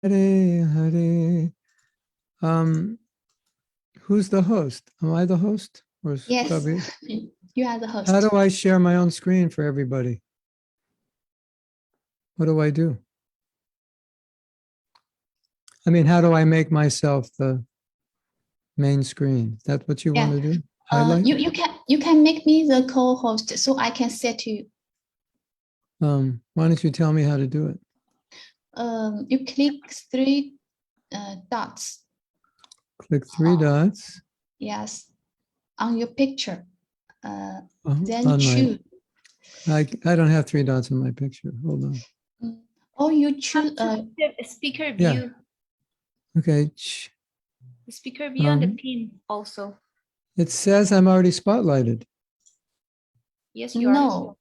Hare Hare. Who's the host? Am I the host? Or is Yes, Prabhu? you are the host. How do I share my own screen for everybody? What do I do? I mean, how do I make myself the main screen? Is that what you want to do? Highlight? You can make me the co-host so I can set you. Why don't you tell me how to do it? You click three dots. Click three dots. Yes, on your picture. Then On choose. I don't have three dots in my picture. Hold on. Or you choose speaker view. Yeah. Okay. The speaker view on the pin also. It says I'm already spotlighted. Yes, you are.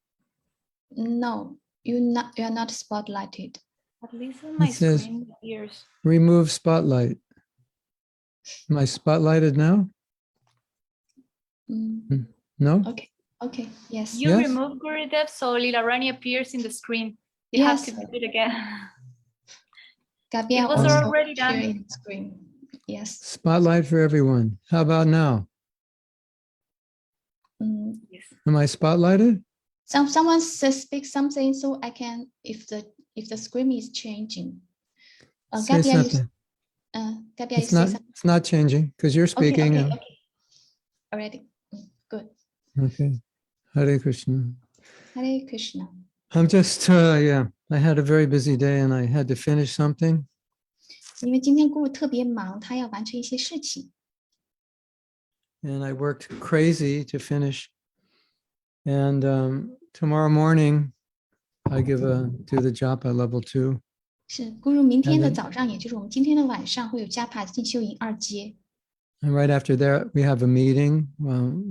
No, you are not spotlighted. At least on my screen appears. Remove spotlight. Am I spotlighted now? No? Okay, yes. You remove Gurudev, so Lila Rani appears in the screen. You have to do it again. It was already done. In the screen. Yes. Spotlight for everyone. How about now? Yes. Am I spotlighted? Someone says speak something so I can, if the screen is changing. Say something. It's not changing because you're speaking. Okay. Already. Good. Okay. Hare Krishna. Hare Krishna. I'm just, I had a very busy day and I had to finish something. 因为今天Guru特别忙，他要完成一些事情。And I worked crazy to finish. And tomorrow morning, I do the japa level 2. 是Guru明天的早上，也就是我们今天的晚上，会有japa进修营2阶。And right after that, we have a meeting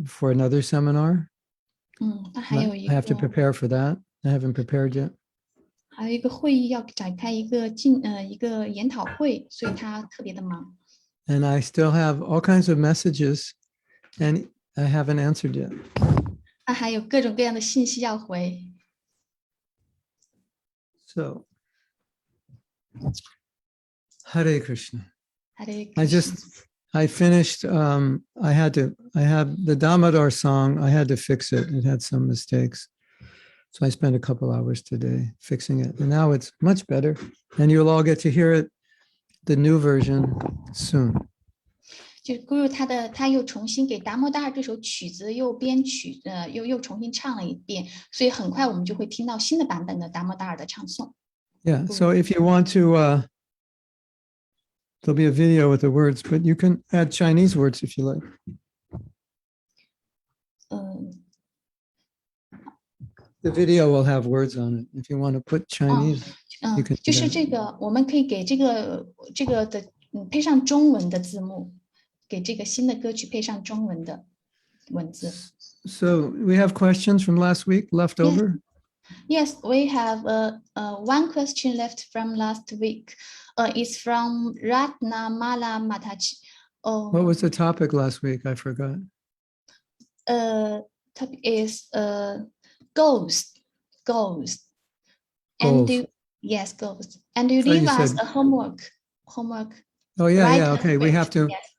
for another seminar. 那还有一个 I have to prepare for that. I haven't prepared yet. 还有一个会议要展开一个研讨会，所以他特别的忙。And I still have all kinds of messages, and I haven't answered yet. 他还有各种各样的信息要回。So, Hare Krishna. Hare Krishna. I finished. I have the Damodar song. I had to fix it. It had some mistakes. So I spent a couple hours today fixing it. And now it's much better. And you'll all get to hear it, the new version, soon. 就 Guru 他又重新给达摩大这首曲子又编曲，又重新唱了一遍，所以很快我们就会听到新的版本的达摩大的唱诵。Yeah. So if you want to, there'll be a video with the words, but you can add Chinese words if you like. The video will have words on it. If you want to put Chinese, you can. 就是这个，我们可以给这个的配上中文的字幕，给这个新的歌曲配上中文的文字。So we have questions from last week left over. Yes, we have one question left from last week. It's from Ratnamala Mataji. What was the topic last week? I forgot. Topic is ghost. And yes, ghost. And you leave us a homework. Oh yeah. Okay, we have to. Yes.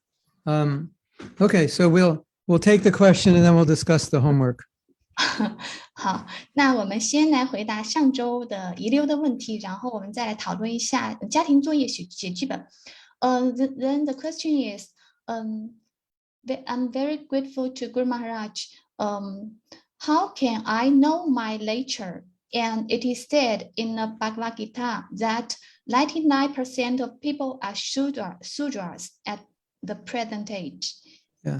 Okay, so we'll take the question and then we'll discuss the homework. 好，那我们先来回答上周的遗留的问题，然后我们再来讨论一下家庭作业写剧本。Then the question is, I'm very grateful to Guru Maharaj. How can I know my nature? And it is said in the Bhagavad Gita that 99% of people are Sudras at the present age. Yeah.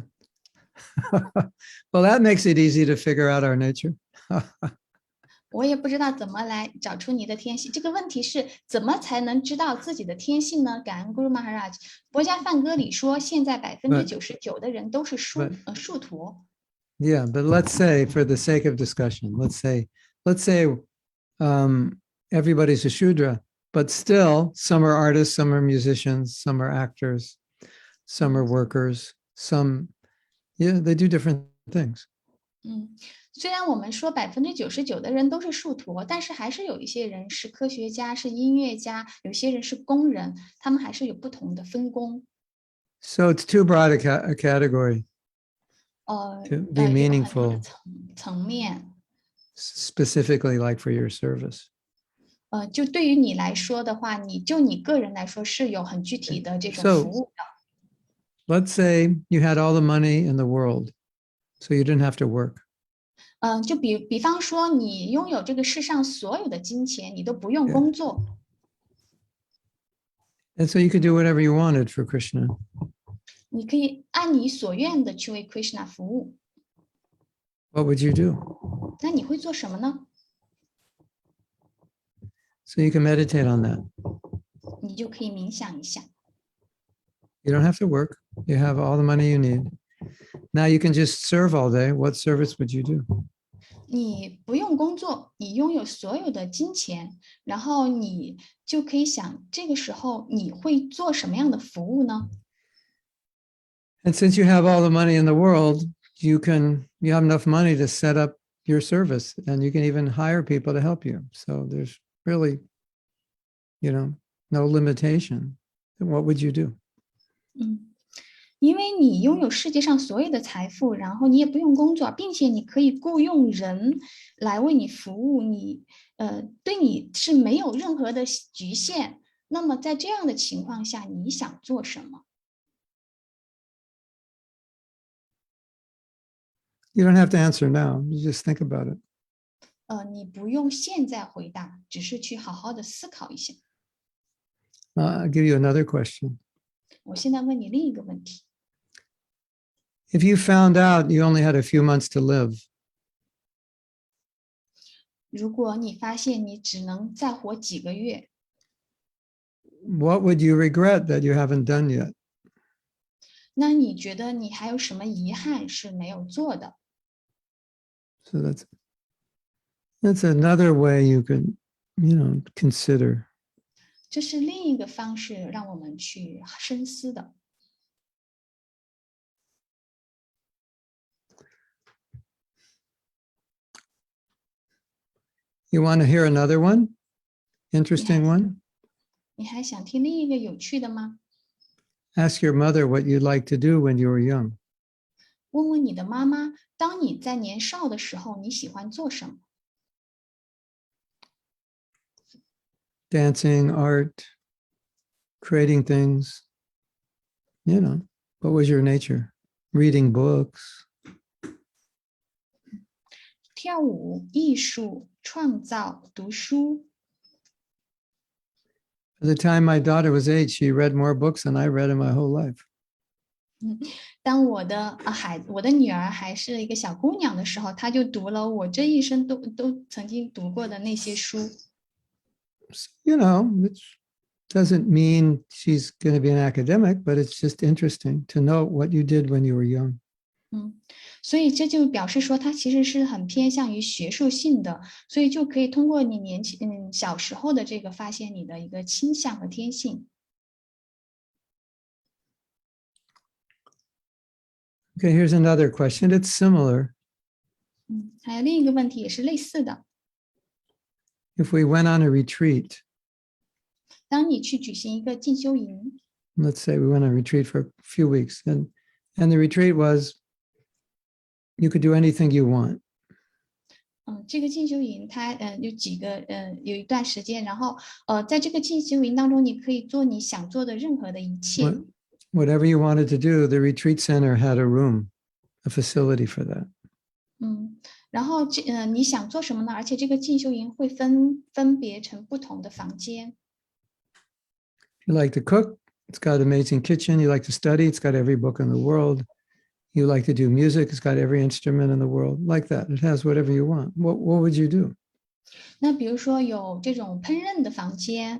Well, that makes it easy to figure out our nature. 我也不知道怎么来找出你的天性。这个问题是怎么才能知道自己的天性呢？感恩 Guru Maharaj。佛家梵歌里说，现在99%的人都是树陀。Yeah, but let's say, for the sake of discussion, let's say, everybody's a Shudra, but still, some are artists, some are musicians, some are actors, some are workers, some, they do different things. 虽然我们说99%的人都是树陀，但是还是有一些人是科学家，是音乐家，有些人是工人，他们还是有不同的分工。So it's too broad a category to be 有很多的 meaningful, 层面。specifically like for your service. 就对于你来说的话，你个人来说是有很具体的这种 So 服务的。let's say you had all the money in the world, so you didn't have to work. 就比方说，你拥有这个世上所有的金钱，你都不用 Yeah. 工作， And so you could do whatever you wanted for Krishna. 你可以按你所愿的去为 Krishna 服务。 What would you do? 那你会做什么呢？ So you can meditate on that. 你就可以冥想一下。 You don't have to work. You have all the money you need. Now you can just serve all day. What service would you do? 你不用工作，你拥有所有的金钱，然后你就可以想，这个时候你会做什么样的服务呢？ And since you have all the money in the world, you have enough money to set up your service, and you can even hire people to help you. So there's really, no limitation. What would you do? 因为你拥有世界上所有的财富，然后你也不用工作，并且你可以雇佣人来为你服务，对你是没有任何的局限。那么在这样的情况下，你想做什么？ You don't have to answer now. You just think about it. 你不用现在回答，只是去好好的思考一下。 I'll give you another question. 我现在问你另一个问题： If you found out you only had a few months to live, 如果你发现你只能再活几个月， what would you regret that you haven't done yet? 那你觉得你还有什么遗憾是没有做的？ So that's another way you could, consider. 这是另一个方式，让我们去深思的。 You want to hear another one? Interesting one? 你还想听另一个有趣的吗？ Ask your mother what you'd like to do when you were young. 问问你的妈妈，当你在年少的时候，你喜欢做什么？ Dancing, art, creating things. What was your nature? Reading books. 跳舞、艺术、创造、读书。 By the time my daughter was 8, she read more books than I read in my whole life. 当我的女儿还是一个小姑娘的时候，她就读了我这一生都曾经读过的那些书。 It doesn't mean she's going to be an academic, but it's just interesting to know what you did when you were young. 所以这就表示说，她其实是很偏向于学术性的，所以就可以通过你小时候的这个发现你的一个倾向和天性。 Okay, here's another question. It's similar. 还有另一个问题也是类似的。 If we went on a retreat, 当你去举行一个进修营， let's say we went on a retreat for a few weeks, and the retreat was you could do anything you want. 这个进修营它有一段时间，然后在这个进修营当中，你可以做你想做的任何的一切。 Whatever you wanted to do, the retreat center had a room, a facility for that. 然后你想做什么呢？而且这个进修营会分别成不同的房间。 You like to cook, it's got an amazing kitchen. You like to study, it's got every book in the world. You like to do music, it's got every instrument in the world. Like that, it has whatever you want. What would you do? 那比如说有这种烹饪的房间，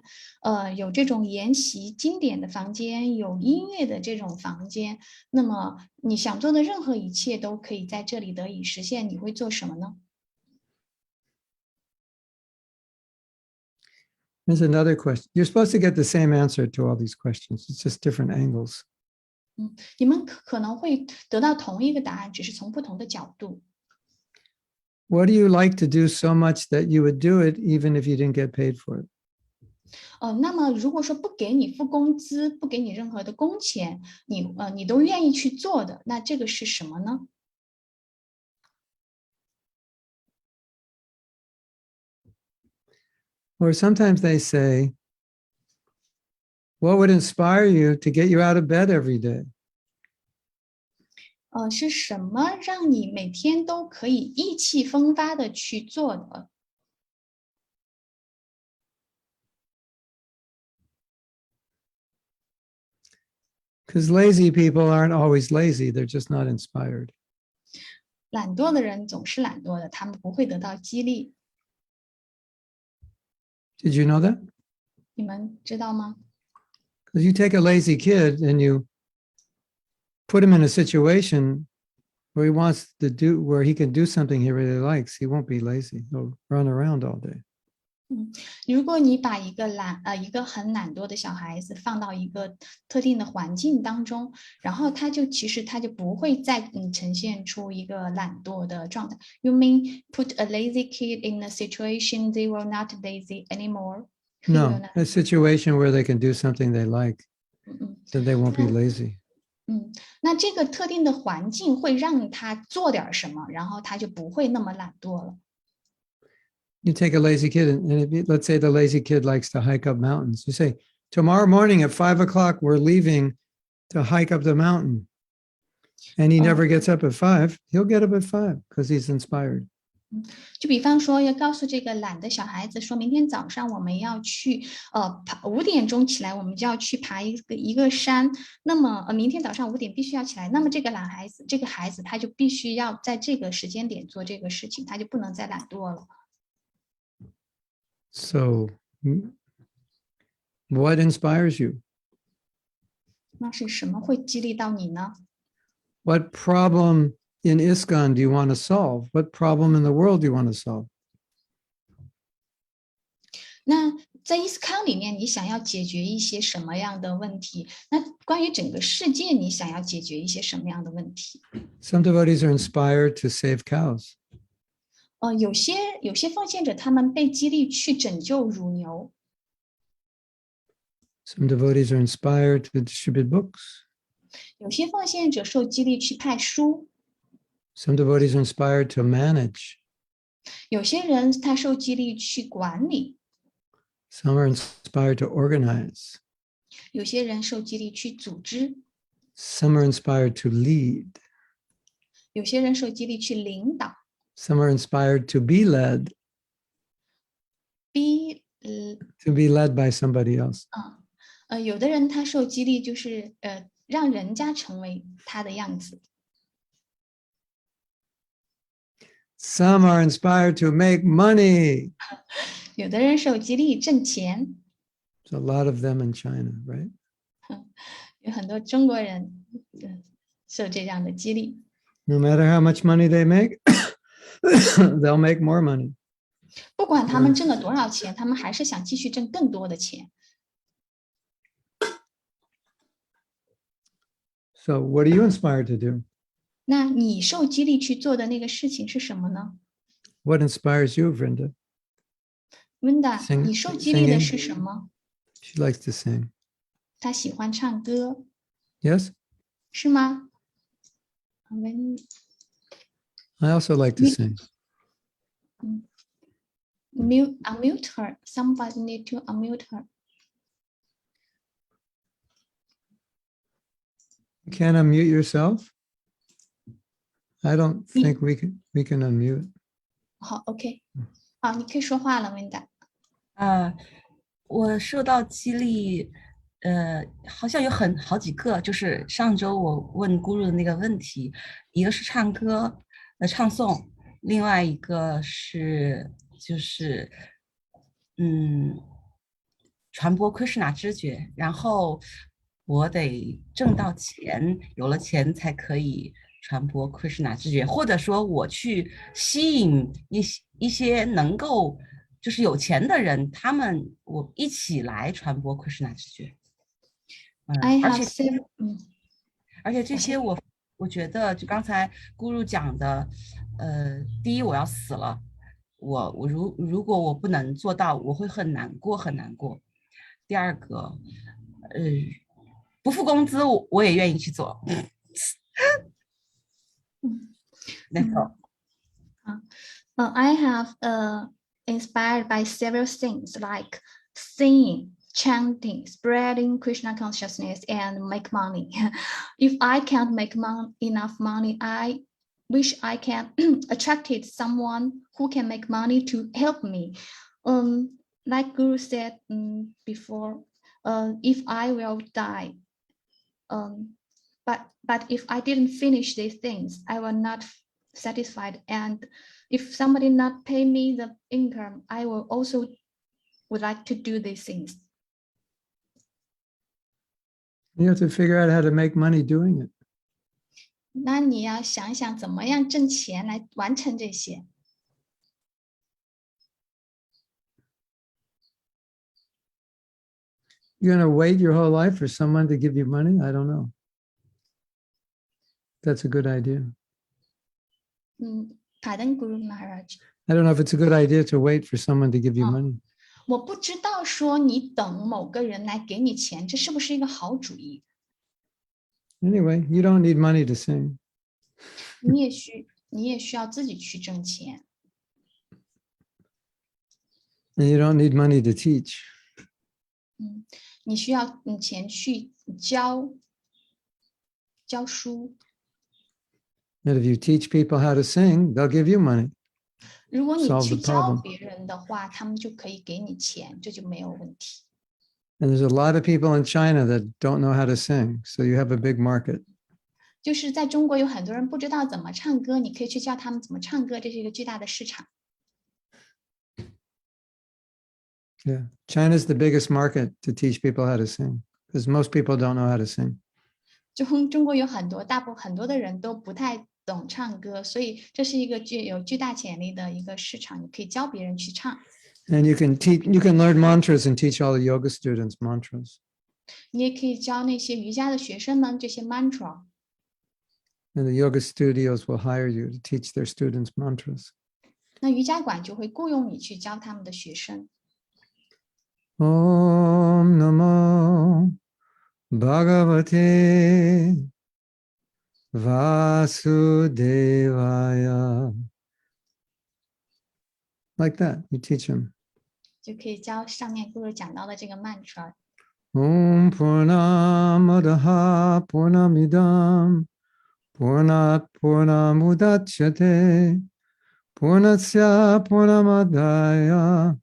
有这种研习经典的房间，有音乐的这种房间，那么你想做的任何一切都可以在这里得以实现。你会做什么呢？ There's another question. You're supposed to get the same answer to all these questions. It's just different angles. 你们可能会得到同一个答案，只是从不同的角度。what do you like to do so much that you would do it even if you didn't get paid for it? 那么如果说不给你付工资，不给你任何的工钱，你都愿意去做的，那这个是什么呢？ Or sometimes they say, what would inspire you to get you out of bed every day? 是什么让你每天都可以意气风发的去做的？ Because lazy people aren't always lazy, they're just not inspired. 懒惰的人总是懒惰的，他们不会得到激励。 Did you know that? 你们知道吗？ Because you take a lazy kid and you put him in a situation where where he can do something he really likes, he won't be lazy. He'll run around all day. 如果你把一个很懒惰的小孩子放到一个特定的环境当中，然后其实他就不会再呈现出一个懒惰的状态。You mean put a lazy kid in a situation they will not lazy anymore? No, a situation where they can do something they like, then they won't be lazy. 那这个特定的环境会让他做点什么，然后他就不会那么懒惰了。 You take a lazy kid, and let's say the lazy kid likes to hike up mountains. You say, tomorrow morning at 5 o'clock, we're leaving to hike up the mountain. And he never gets up at 5. He'll get up at 5 because he's inspired. 就比方说，要告诉这个懒的小孩子说，明天早上我们要去5点钟起来，我们就要去爬一个山。那么明天早上5点必须要起来。那么这个孩子他就必须要在这个时间点做这个事情，他就不能再懒惰了。 So, what inspires you? 那是什么会激励到你呢？ What problem in ISKCON do you want to solve? What problem in the world do you want to solve? 那在伊斯康里面，你想要解决一些什么样的问题？那关于整个世界，你想要解决一些什么样的问题？ Some devotees are inspired to save cows. 有些奉献者他们被激励去拯救乳牛。 Some devotees are inspired to distribute books. 有些奉献者受激励去派书。 Some devotees are inspired to manage. 有些人他受激励去管理。 Some are inspired to organize. 有些人受激励去组织。 Some are inspired to lead. 有些人受激励去领导。 Some are inspired to be led. To be led by somebody else. 有的人他受激励就是让人家成为他的样子。 Some are inspired to make money. 有的人受激励挣钱。 There's a lot of them in China, right? 有很多中国人受这样的激励。 No matter how much money they make, they'll make more money. 不管他们挣了多少钱，他们还是想继续挣更多的钱。 So what are you inspired to do? 那你受激励去做的那个事情是什么呢？ What inspires you, Vrinda? 温达， Sing- 你受激励的 singing. 是什么？ She likes to sing. 他喜欢唱歌， Yes? 是吗？温 I also like to sing. unmute her. Somebody need to unmute her. You can't unmute yourself? I don't think we can unmute. 好 ，OK， 好，你可以说话了，温达。我受到激励，好像有好几个，就是上周我问咕噜的那个问题，一个是唱歌，唱诵，另外一个是就是传播 Krishna 知觉，然后我得挣到钱，有了钱才可以传播 Krishna 知觉，或者说我去吸引一些能够就是有钱的人，我一起来传播 Krishna 知觉。而且这些我觉得就刚才咕噜讲的，第一我要死了，如果我不能做到，我会很难过很难过。第二个，不付工资我也愿意去做。That's all. I have inspired by several things like singing, chanting, spreading Krishna consciousness, and make money. If I can't make enough money, I wish I can attracted someone who can make money to help me. Like Guru said before, if I will die, but if I didn't finish these things, I will not satisfied. And if somebody not pay me the income, I will also would like to do these things. You have to figure out how to make money doing it. 那你要想想怎么样挣钱来完成这些。You're going to wait your whole life for someone to give you money? I don't know. That's a good idea. Pardon, Guru Maharaj. I don't know if it's a good idea to wait for someone to give you money. 我不知道说你等某个人来给你钱，这是不是一个好主意？ Anyway, you don't need money to sing. 你也需要自己去挣钱。 And you don't need money to teach. 你需要钱去教书。 And if you teach people how to sing, they'll give you money. 如果你 Solve 去 the 教 problem. 别人的话，他们就可以给你钱，这就没有问题。 And there's a lot of people in China that don't know how to sing. So you have a big market. 就是在中国有很多人不知道怎么唱歌，你可以去教他们怎么唱歌，这是一个巨大的市场。 Yeah. China's the biggest market to teach people how to sing because most people don't know how to sing. 中国有很多的人都不太懂唱歌，所以这是一个有巨大潜力的一个市场，你可以教别人去唱。 And you can learn mantras and teach all the yoga students mantras. 你也可以教那些瑜伽的学生们这些 mantra， And the yoga studios will hire you to teach their students mantras. 那瑜伽馆就会雇佣你去教他们的学生。 Om Namo Bhagavate Vasudevaya. Like that, you teach them. 就可以教上面Guru讲到的这个 mantra。 Om Purnamadaha Purnamidam Purnat Purnamudachyate Purnasya Purnamadaya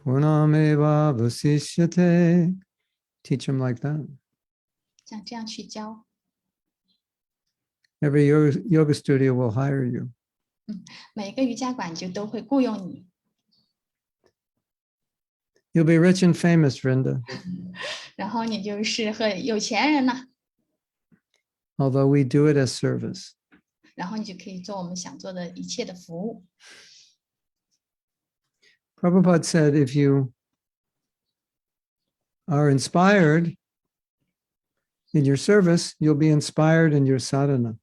Purnameva Vasishyate. Teach them like that. 像这样去教， Every yoga studio will hire you. 每个瑜伽馆就都会雇佣你。 You'll be rich and famous, Vrinda. 然后你就是很有钱人了， Although we do it as service. 然后你就可以做我们想做的一切的服务。 Prabhupada said, if you are inspired in your service, you'll be inspired in your sadhana.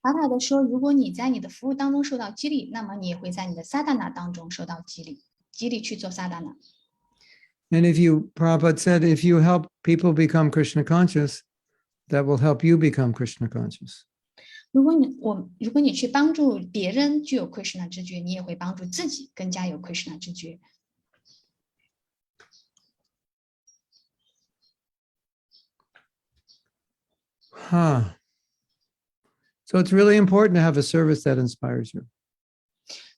法法的说，如果你在你的服务当中受到激励，那么你也会在你的 sadhana 当中受到激励去做 sadhana。 And Prabhupada said, if you help people become Krishna conscious, that will help you become Krishna conscious. 如果你去帮助别人具有 Krishna 知觉，你也会帮助自己更加有 Krishna 知觉。 So it's really important to have a service that inspires you.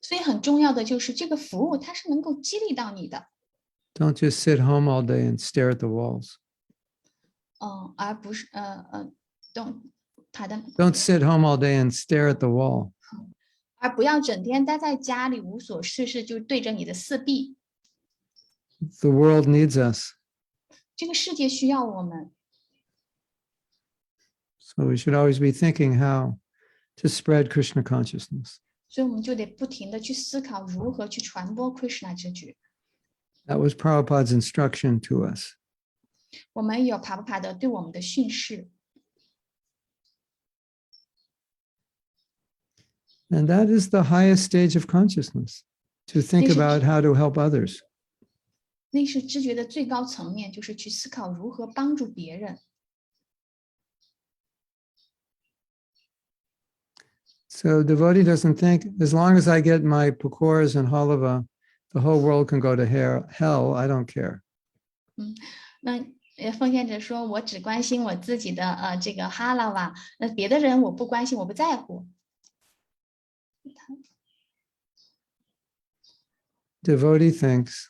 所以很重要的就是这个服务，它是能够激励到你的， Don't just sit home all day and stare at the walls. 而不是Don't sit home all day and stare at the wall. 而不要整天待在家里无所事事，就对着你的四壁。 The world needs us. 这个世界需要我们， So we should always be thinking how to spread Krishna consciousness. 所以我们就得不停的去思考如何去传播 Krishna 知觉。 That was Prabhupada's instruction to us. 我们有帕布帕的对我们的训示。And that is the highest stage of consciousness, to think Yes, about how to help others. 那是知觉的最高层面，就是去思考如何帮助别人。So devotee doesn't think, as long as I get my pakoras and halava, the whole world can go to hell. I don't care. 那奉献者说，我只关心我自己的这个哈拉瓦，那别的人我不关心，我不在乎。Devotee thinks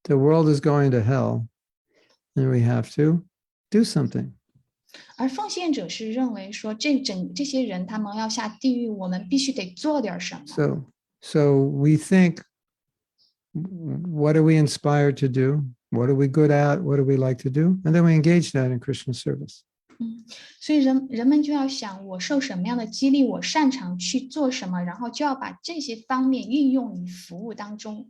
the world is going to hell, and we have to do something. 而奉献者是认为说，这些人他们要下地狱，我们必须得做点什么。So we think, what are we inspired to do? What are we good at? What do we like to do? And then we engage that in Krishna service. 所以人们就要想，我受什么样的激励，我擅长去做什么，然后就要把这些方面运用于服务当中。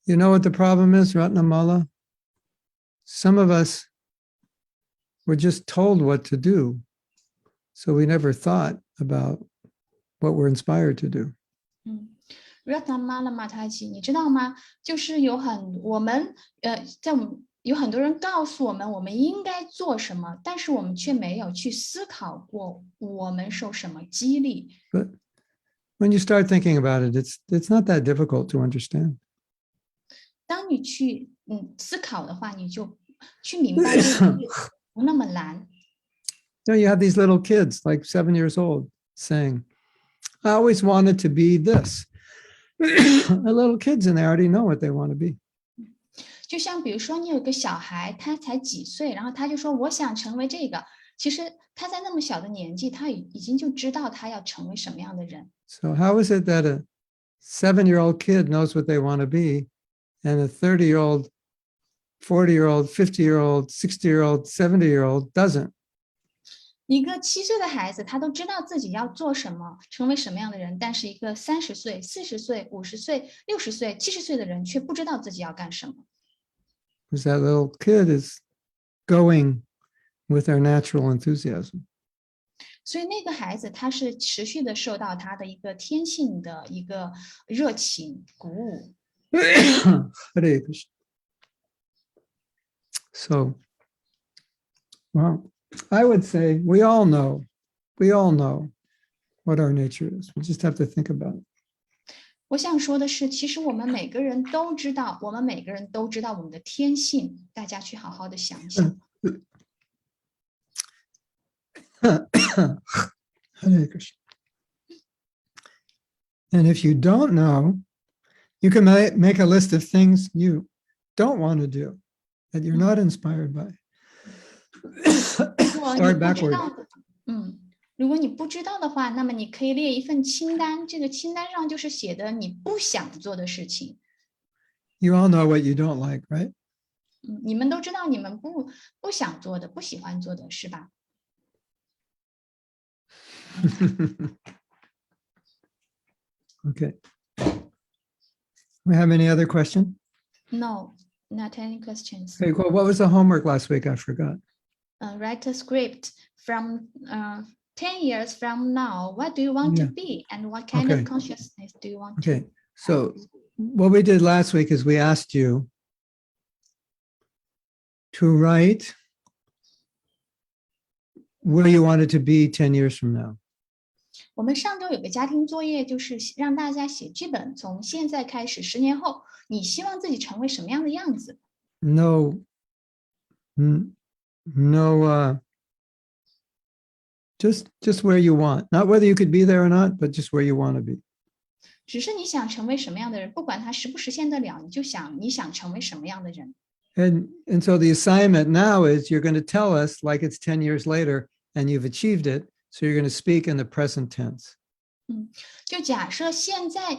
You know what the problem is, Ratnamala? Some of us were just told what to do, so we never thought about what we're inspired to do. Ratnamala Mataji， 你知道吗？就是有很多人告诉我们，我们应该做什么，但是我们却没有去思考过我们受什么激励。But when you start thinking about it, it's not that difficult to understand. 当你去思考的话，你就去明白这个不那么难。You have these little kids, like 7 years old, saying, I always wanted to be this. The little kids in there already know what they want to be. 就像比如说，你有个小孩，他才几岁，然后他就说我想成为这个。其实他在那么小的年纪，他已经就知道他要成为什么样的人。So how is it that a 7-year-old kid knows what they want to be, and a 30-year-old, 40-year-old, 50-year-old, 60-year-old, 70-year-old doesn't? 一个7岁的孩子，他都知道自己要做什么，成为什么样的人，但是一个30岁、40岁、50岁、60岁、70岁的人却不知道自己要干什么。Because that little kid is going with their natural enthusiasm. 所以那个孩子他是持续的受到他的一个天性的一个热情鼓舞。Hare Krishna. So, well, I would say we all know what our nature is. We just have to think about it. 我想说的是，其实我们每个人都知道，我们的天性，大家去好好的想想。Hare Krishna. And if you don't know, you can make a list of things you don't want to do, that you're not inspired by. Start backward. 如果你不知道的话，那么你可以列一份清单，这个清单上就是写的你不想做的事情。You all know what you don't like, right? 你们都知道你们不想做的、不喜欢做的是吧？ Okay. We have any other question? No, not any questions. Okay, cool. What was the homework last week? I forgot. Write a script from 10 years from now. What do you want to be, and what kind of consciousness do you want to? Okay. So what we did last week is we asked you to write where you wanted to be 10 years from now. 我们上周有个家庭作业，就是让大家写剧本，从现在开始10年后，你希望自己成为什么样的样子？ No, just where you want, not whether you could be there or not, but just where you want to be. 只是你想成为什么样的人，不管他实不实现得了，你想成为什么样的人。 And so the assignment now is you're going to tell us like it's 10 years later and you've achieved it. So you're going to speak in the present tense. 就假设现在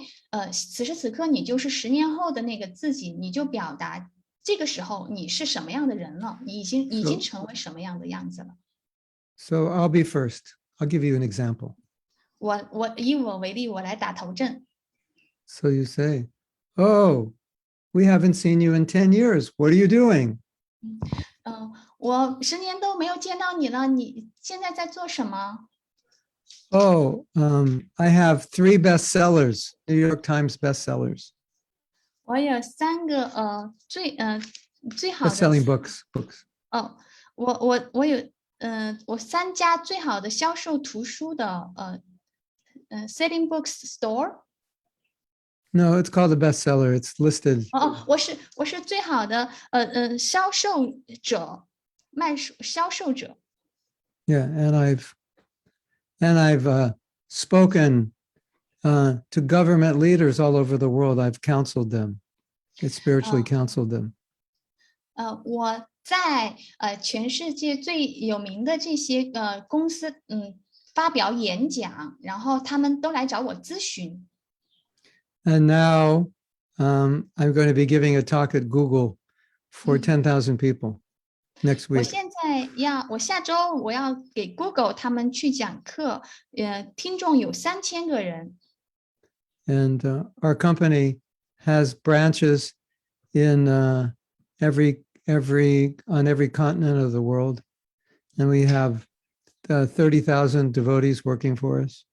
此时此刻你就是10年后的那个自己，你就表达这个时候你是什么样的人了，你已经成为什么样的样子了。 So I'll be first. I'll give you an example. 以我为例，我来打头阵。 So you say, oh, we haven't seen you in 10 years. What are you doing? 我10年都没有见到你了，你现在在做什么？ Oh, I have 3 bestsellers, New York Times bestsellers, 我有3个最好的 best-selling books. 哦，我有我3家最好的销售图书的selling books store。 No, it's called a bestseller. It's listed. 我是最好的销售者，销售者。 Yeah, and I've spoken to government leaders all over the world. I've counseled them. It's spiritually counseled them. 我在全世界最有名的这些公司发表演讲，然后他们都来找我咨询。 And now I'm going to be giving a talk at Google for 10,000 people next 我 week. 现在我下周我要给 Google 他们去讲课，听众有3000个人。 And our company has branches in every continent of the world, and we have 30,000 devotees working for us.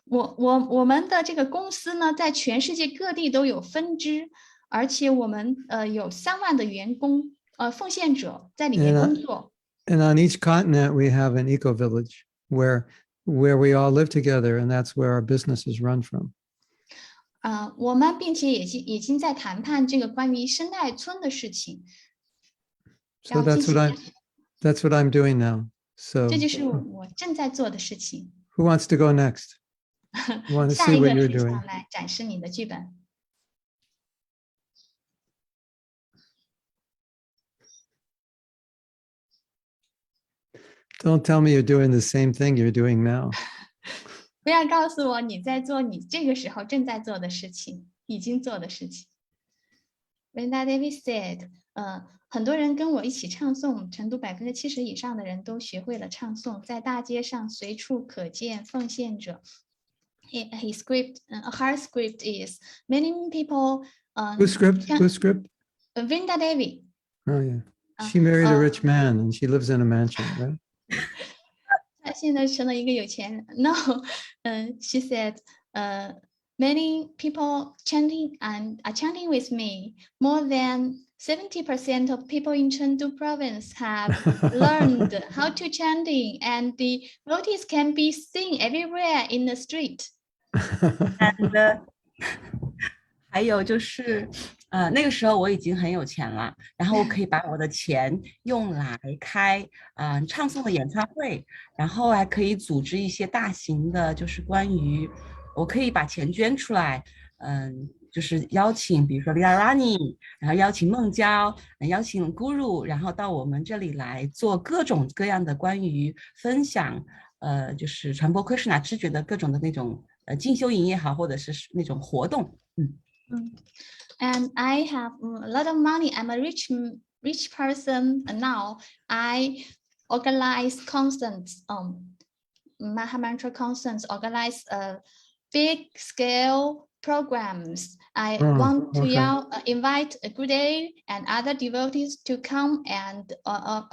我们的这个公司呢，在全世界各地都有分支，而且我们有3万的员工奉献者在里面工作。 And on each continent, we have an eco village where we all live together, and that's where our business is run from. 我们并且已经在谈判这个关于生态村的事情。 So that's what I'm doing now. So 这就是我正在做的事情。 who wants to go next? I want to 下 see 一 what 个 you're 请 doing. 上来展示你的剧本。 Don't tell me you're doing the same thing you're doing now. 不要告诉我你在做你这个时候正在做的事情，已经做的事情。 Brenda Davis said， 很多人跟我一起唱诵，成都70%以上的人都学会了唱诵，在大街上随处可见奉献者。His script, her script is many people. Whose script? Whose script? Brenda Davis. Oh yeah, she married a rich man and she lives in a mansion, right? 她现在成了一个有钱人。No, she said, many people chanting and are chanting with me. More than 70% of people in Chengdu province have learned how to chanting, and the devotees can be seen everywhere in the street. And 还有就是，那个时候我已经很有钱了，然后我可以把我的钱用来开唱诵的演唱会，然后还可以组织一些大型的，就是关于我可以把钱捐出来，就是邀请，比如说 Lilarani， 然后邀请孟郊，邀请 Guru， 然后到我们这里来做各种各样的关于分享，就是传播 Krishna 知觉的各种的那种进修营也好，或者是那种活动，And I have a lot of money. I'm a rich person now. I organize concerts, Mahamatra concerts, organize big scale programs. I want to invite a good day and other devotees to come and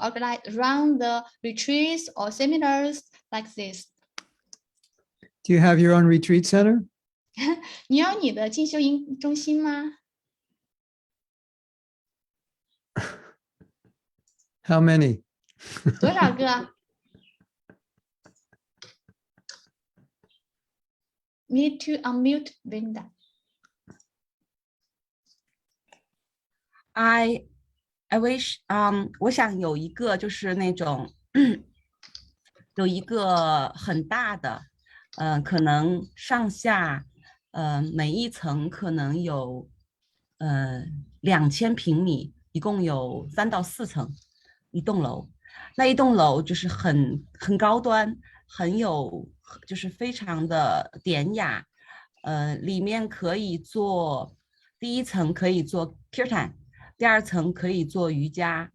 organize run the retreats or seminars like this. Do you have your own retreat center? 你有你的进修营中心吗？ How many? 多少个？Need to unmute Brenda. I wish， 我想有一个就是那种有一个很大的，可能上下，每一层可能有2000平米，一共有3到4层，一栋楼。那一栋楼就是很高端，很有就是非常的典雅，里面可以做第1层可以做 kirtan， 第2层可以做瑜伽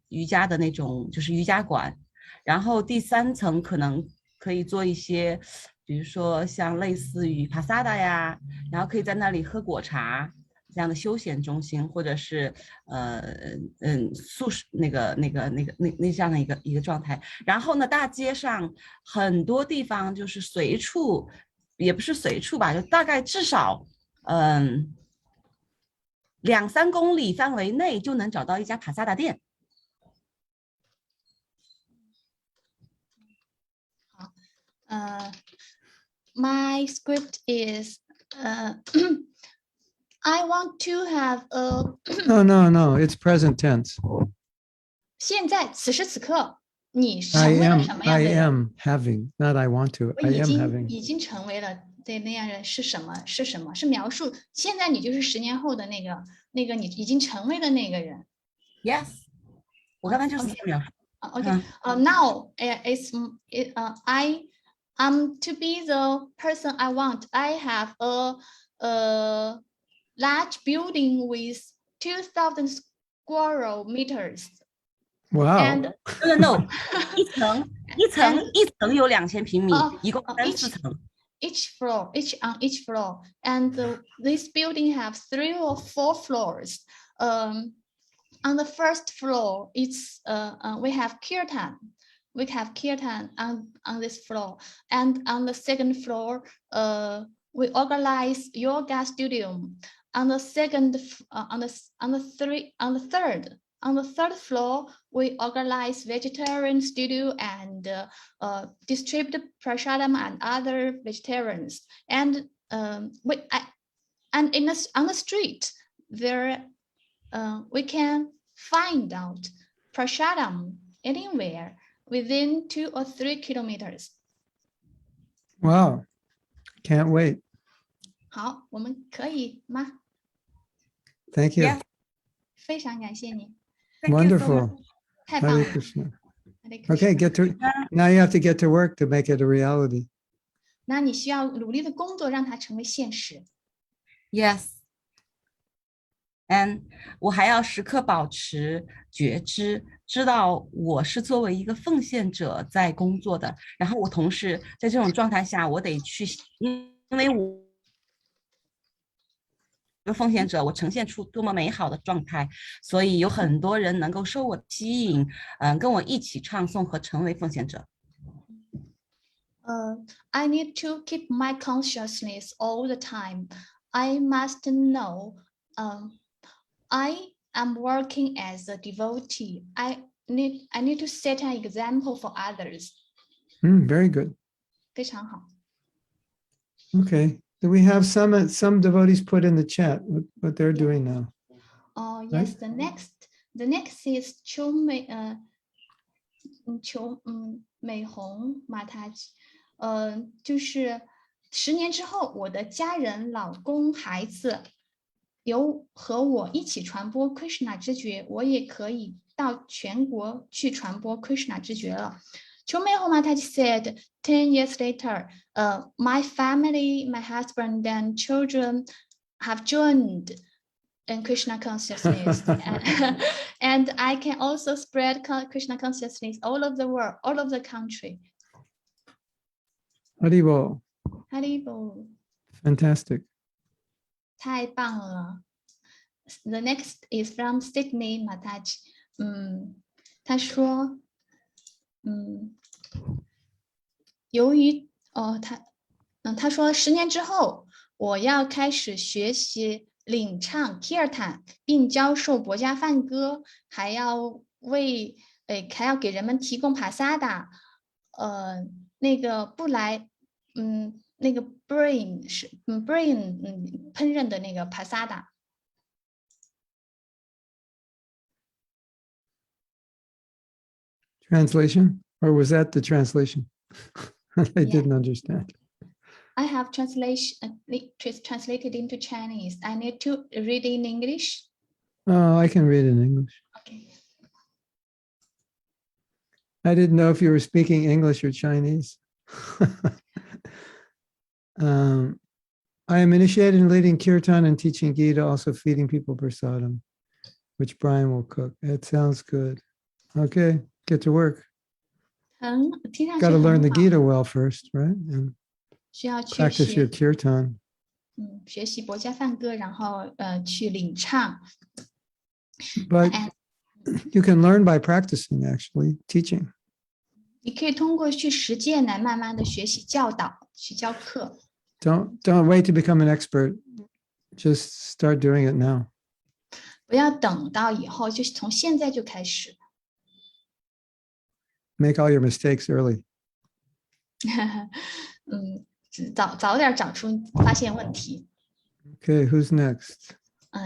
的那种就是瑜伽馆，然后第3层可能可以做一些，比如说像类似于 pasada 呀，然后可以在那里喝果茶，这样的休闲中心，或者是宿舍那这样的一个状态。然后呢，大街上很多地方就是随处，也不是随处吧，就大概至少2-3公里范围内就能找到一家帕萨达店。My script is I want to have a No, it's present tense. 现在此时此刻你 I 成为了 am 什么样 I 的人？ am having, not I want to. 我 I 已 am 经 having. 已经成为了对那样人是什么？是什么？是描述现在你就是10年后的那个你已经成为了那个人。 Yes， 我刚才就是这样描述。Okay. Now I'm to be the person I want. I have a large building with 2,000 square meters. Wow. And No， 一层有2000平米，一共3-4层。each on each floor, and this building have 3 or 4 floors. On the first floor, it's we have kirtan. We have kirtan on this floor, and on the second floor, we organize yoga studio. On the third floor, we organize vegetarian studio and distribute prasadam and other vegetarians. And on the street there. We can find out prasadam anywhere within 2 or 3 kilometers. Wow. Can't wait. 好，我们可以吗？ Thank you. Yes. 非常感谢你， Thank you so much. Wonderful. 太棒 Hare 了。 Krishna. Hare Okay, Krishna. now you have to get to work to make it a reality. 那你需要努力的工作，让它成为现实。 Yes. And 我还要时刻保持觉知，知道我是作为一个奉献者在工作的。然后我同时在这种状态下，我得去，因为我一个奉献者，我呈现出多么美好的状态，所以有很多人能够受我吸引，跟我一起唱诵和成为奉献者。I need to keep my consciousness all the time. I must know. I am working as a devotee. I need to set an example for others. Very good. 非常好。 Okay. Do we have some devotees put in the chat what they're doing now? Yes. The next is 邱美红马塔吉。就是10年之后，我的家人、老公、孩子。 有和我一起传播 Krishna 知觉，我也可以到全国去传播 Krishna 知觉了。Chomeho Mataji said 10 years later, my family, my husband and children have joined in Krishna consciousness. And I can also spread Krishna consciousness all over the world, all over the country. Haribol. Haribol. Fantastic. 太棒了。The next is from Sydney Mataji. 他说，由于他说10年之后，我要开始学习领唱 Kirtan， 并教授博家梵歌，还要给人们提供帕萨达。那个布莱，那个 brain 是brain 烹饪的那个 pasada。 Translation? Or was that the translation? I didn't understand. I have translated into Chinese. I need to read in English. Oh, I can read in English. Okay. I didn't know if you were speaking English or Chinese. I am initiated in leading kirtan and teaching Gita, also feeding people prasadam, which Brian will cook. It sounds good. Okay, get to work. Got to learn the Gita well first, right? And 需要去 practice your 学， kirtan. 学习国家梵歌，然后去领唱。 But And you can learn by practicing, actually, teaching. 你可以通过去实践来慢慢的学习教导，去教课。Don't wait to become an expert. Just start doing it now. 不要等到以后，就是从现在就开始。 Make all your mistakes early. 早点找出发现问题。 Okay, who's next?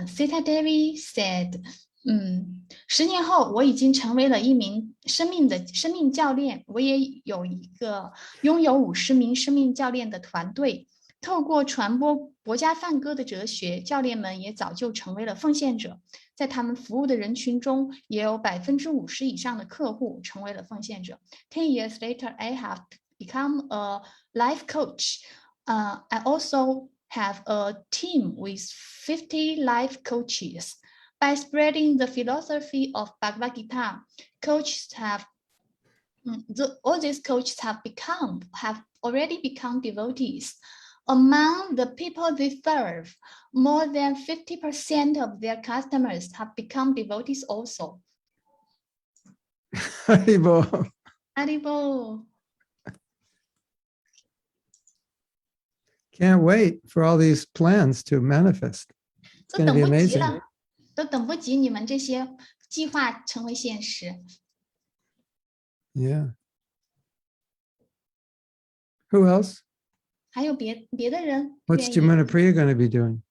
Sita Devi said, 10年后我已经成为了一名生命教练，我也有一个拥有50名生命教练的团队。透过传播国家梵歌的哲学，教练们也早就成为了奉献者。在他们服务的人群中，也有50%以上的客户成为了奉献者。10 years later, I have become a life coach. I also have a team with 50 life coaches. By spreading the philosophy of Bhagavad Gita, coaches have all these coaches have already become devotees. Among the people they serve, more than 50% of their customers have become devotees also. Haribol. Haribol. Can't wait for all these plans to manifest. It's 都 going to 等 be 不及 amazing. 了，都等不及你们这些计划成为现实。 Yeah. Who else? 还有别的人 What's 愿意 Jamuna Priya going to be doing?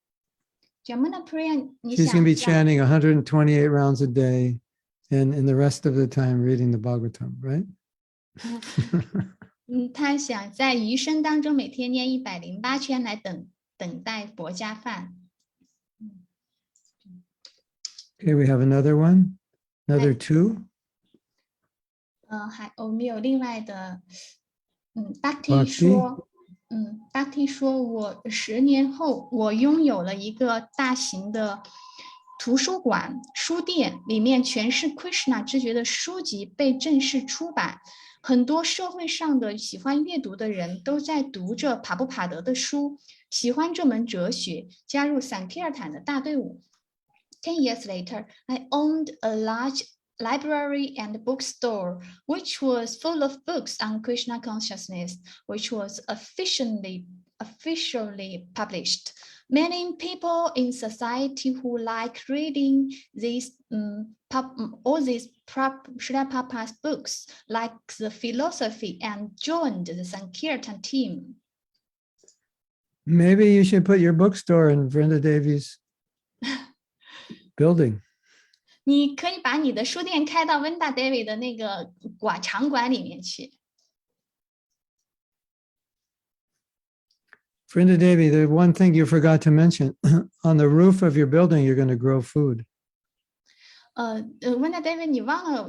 Jamuna Priya， 你 She's 想 going to be 让 chanting 128 rounds a day and in the rest of the time reading the Bhagavatam, right? 他想在余生当中每天念108圈来等待佛家饭。 Okay, we have another one. Another two. 我们有另外的，Bhakti Bhakti 说，Bhakti 说我10年后我拥有了一个大型的图书馆书店，里面全是 Krishna 知觉的书籍被正式出版。很多社会上的喜欢阅读的人都在读着帕布帕德的书，喜欢这门哲学，加入散提尔坦的大队伍。10 years later, I owned a large library and bookstore, which was full of books on Krishna consciousness, which was officially published. Many people in society who like reading these all these Srila Prabhupada's books, like the philosophy, and joined the Sankirtan team. Maybe you should put your bookstore in Vrinda Devi's building. 你可以把你的书店开到温达 David 的那个场馆里面去。 Vrinda Devi, the one thing you forgot to mention, on the roof of your building, you're going to grow food. 温达 David， 你忘了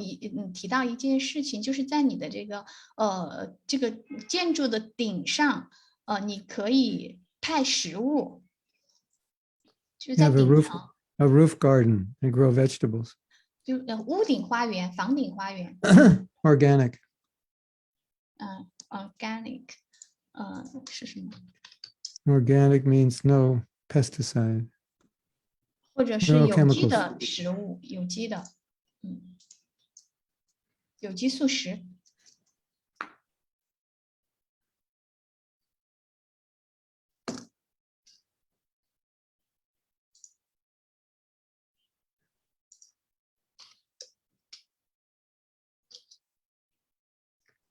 提到一件事情，就是在你的这个建筑的顶上，你可以派食物，就是在 Have a 顶 roof, 层， a roof garden and grow vegetables. 就屋顶花园、房顶花园。 Organic. Organic， 是什么？ Organic means no pesticide. 或者是 No 有机 chemicals. 的食物，有机的，有机素食。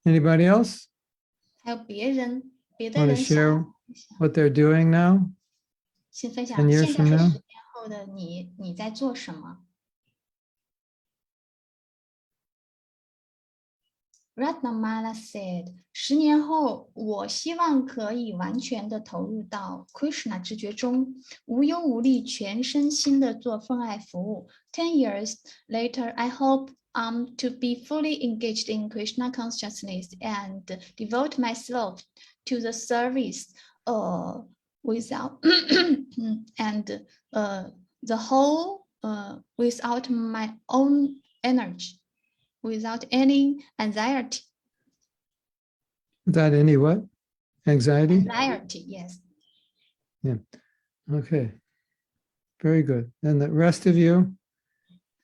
Anybody else 还有别的 want to 人 share 想 what they're doing now? 先分享 10 years 现在 from 和 now? 10年后的你在做什么？ Ratnamala said, 10年后，我希望可以完全的投入到 Krishna 知觉中，无忧无虑，全身心的做奉爱服务。10 years later, I hope to be fully engaged in Krishna consciousness and devote myself to the service without and the whole without my own energy, without any anxiety. Without any what? Anxiety? Anxiety, yes. Okay. Very good. And the rest of you,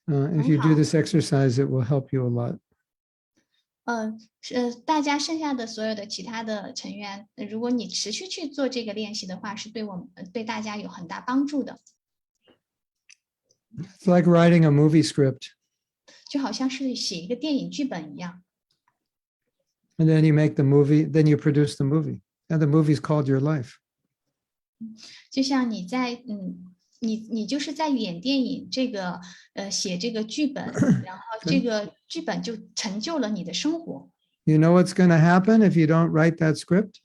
if you do this exercise, it will help you a lot. 大家剩下的所有的其他的成员，如果你持续去做这个练习的话，是对大家有很大帮助的。It's like writing a movie script. 就好像是写一个电影剧本一样。And then you make the movie, then you produce the movie. And the movie's called your life. 就像你在你就是在演电影，写这个剧本，然后这个剧本就成就了你的生活。You know what's going to happen if you don't write that script?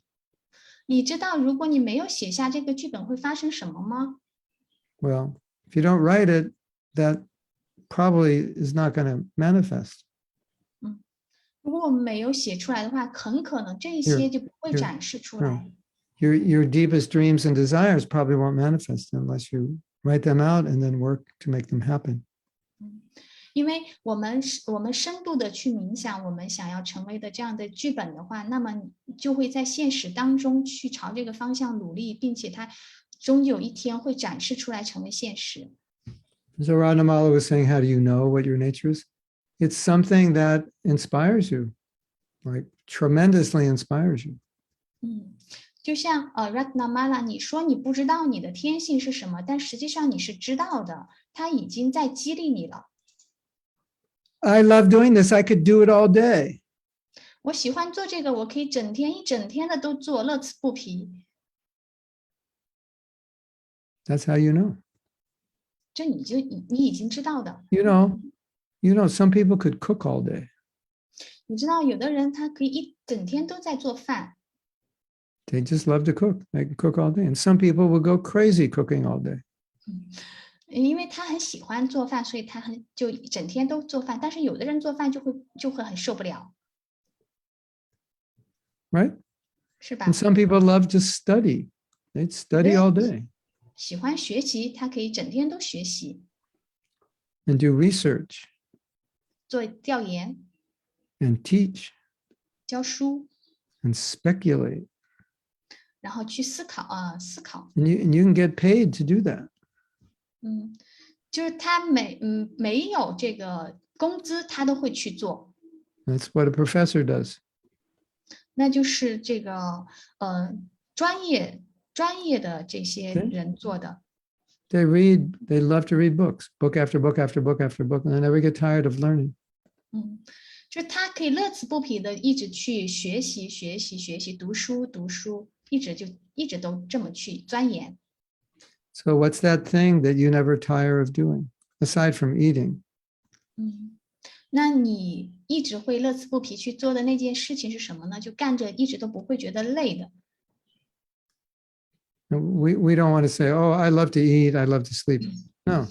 你知道如果你没有写下这个剧本会发生什么吗？ Well, if you don't write it, that probably is not going to manifest. 如果我们没有写出来的话，很可能这些就不会展示出来。Your deepest dreams and desires probably won't manifest unless you write them out and then work to make them happen. 因为我们深度的去冥想我们想要成为的这样的剧本的话，那么就会在现实当中去朝这个方向努力，并且它终有一天会展示出来成为现实。So Radhamala was saying, how do you know what your nature is? It's something that inspires you, like tremendously inspires you. 就像Ratnamala 你说你不知道你的天性是什么，但实际上你是知道的，它已经在激励你了。I love doing this. I could do it all day. 我喜欢做这个，我可以整天一整天的都做，乐此不疲。That's how you know. 这你已经知道的。You know, some people could cook all day. 你知道有的人他可以一整天都在做饭。They just love to cook. They can cook all day. And some people will go crazy cooking all day. 因为他很喜欢做饭，所以他就整天都做饭。但是有的人做饭就会很受不了。Right? 是吧？ And some people love to study. They'd study all day. 喜欢学习，他可以整天都学习。And do research. 做调研。And teach. 教书。And speculate. 然后去思考。And you can get paid to do that. 就是他没有这个工资，他都会去做。That's what a professor does. 那就是这个专业的这些人做的。They love to read books, book after book after book after book, and they never get tired of learning. 就是他可以乐此不疲的一直去学习，读书，一直都这么去钻研。So what's that thing that you never tire of doing, aside from eating? 那你一直会乐此不疲去做的那件事情是什么呢？就干着一直都不会觉得累的。We don't want to say, oh, I love to eat, I love to sleep. No.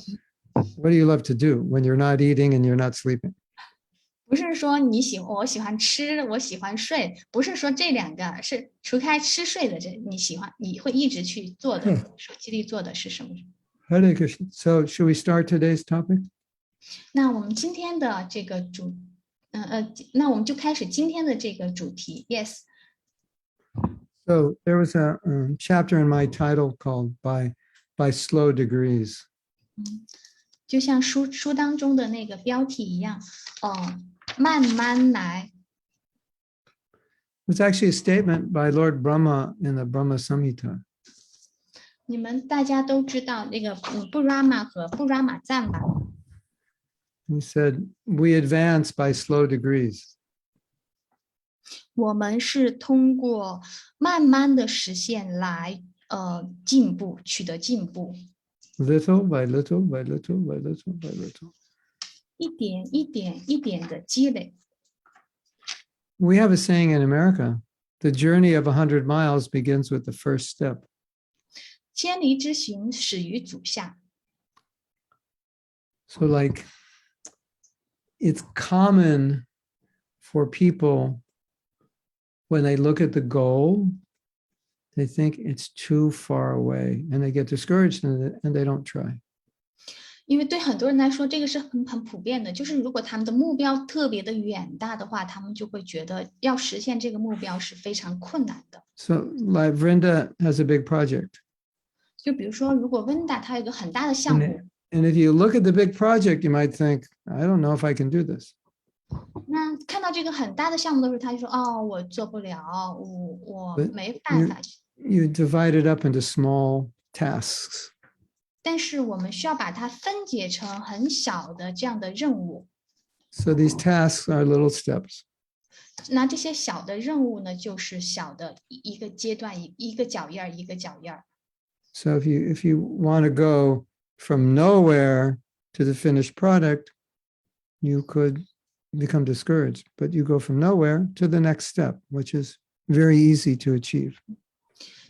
What do you love to do when you're not eating and you're not sleeping? 不是说我喜欢吃，我喜欢睡，不是说这两个，是除开吃睡的你会一直去做的，手机里做的是什么？ Hare Krishna. So should we start today's topic? 那我们今天的这个那我们就开始今天的这个主题。Yes. So there was a chapter in my title called By Slow Degrees. 就像书当中的那个标题一样，慢慢来。It's actually a statement by Lord Brahma in the Brahma Samhita. 你们大家都知道那个Brahma 和 Brahma 赞吧？ He said, we advance by slow degrees. 我们是通过慢慢的实现来进步，取得进步。Little by little by little by little by little. 一点的积累。We have a saying in America, the journey of 100 miles begins with the first step. 千里之行始于足下。 So like, it's common for people when they look at the goal, they think it's too far away and they get discouraged and they don't try. 因为对很多人来说，这个是很普遍的，就是如果他们的目标特别的远大的话，他们就会觉得要实现这个目标是非常困难的。So like Vrinda has a big project. 就比如说，如果温达它有一个很大的项 And, 目， and if you look at the big project, you might think, I don't know if I can do this. 那看到这个很大的项目的时候，他就说：“哦，我做不了，我 But 没办法。” You divide it up into small tasks. 但是我们需要把它分解成很小的这样的任务。 So these tasks are little steps. 那这些小的任务呢，就是小的一个阶段，一个脚印儿，一个脚印儿。 So if you want to go from nowhere to the finished product, you could become discouraged, but you go from nowhere to the next step, which is very easy to achieve.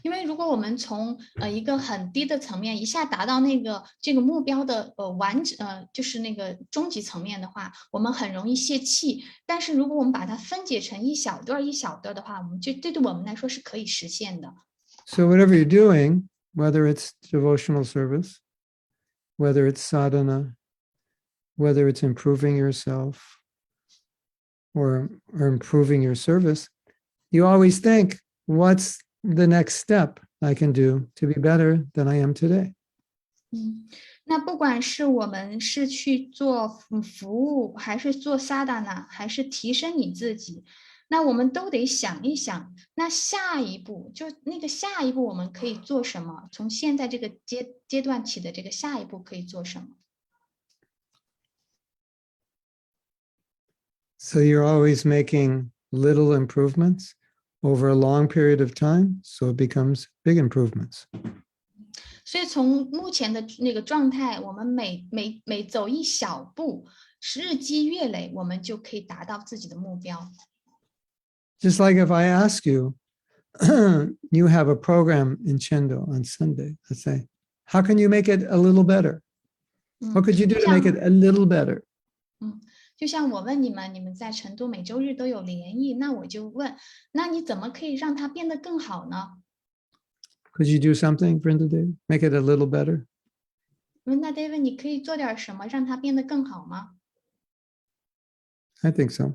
因为如果我们从一个很低的层面一下达到这个目标的就是那个终极层面的话，我们很容易泄气。但是如果我们把它分解成一小段一小段的话，我们就对我们来说是可以实现的。 So whatever you're doing, whether it's devotional service, whether it's sadhana, whether it's improving yourself or improving your service, you always think, what's the next step I can do to be better than I am today? 那不管是我们是去做服务，还是做 sadhana， 还是提升你自己，那我们都得想一想，那下一步我们可以做什么？从现在这个阶段起的这个下一步可以做什么？ So you're always making little improvements over a long period of time, so it becomes big improvements. 所以从目前的那个状态，我们每走一小步，日积月累，我们就可以达到自己的目标。 Just like if I ask you, you have a program in Chendo on Sunday, let's say, how can you make it a little better? What could you do to make it a little better? 就像我问你们在成都每周日都有联谊，那我就问，那你怎么可以让它变得更好呢？ Could you do something, Brenda David? Make it a little better? 问那 David， 你可以做点什么让它变得更好吗？ I think so.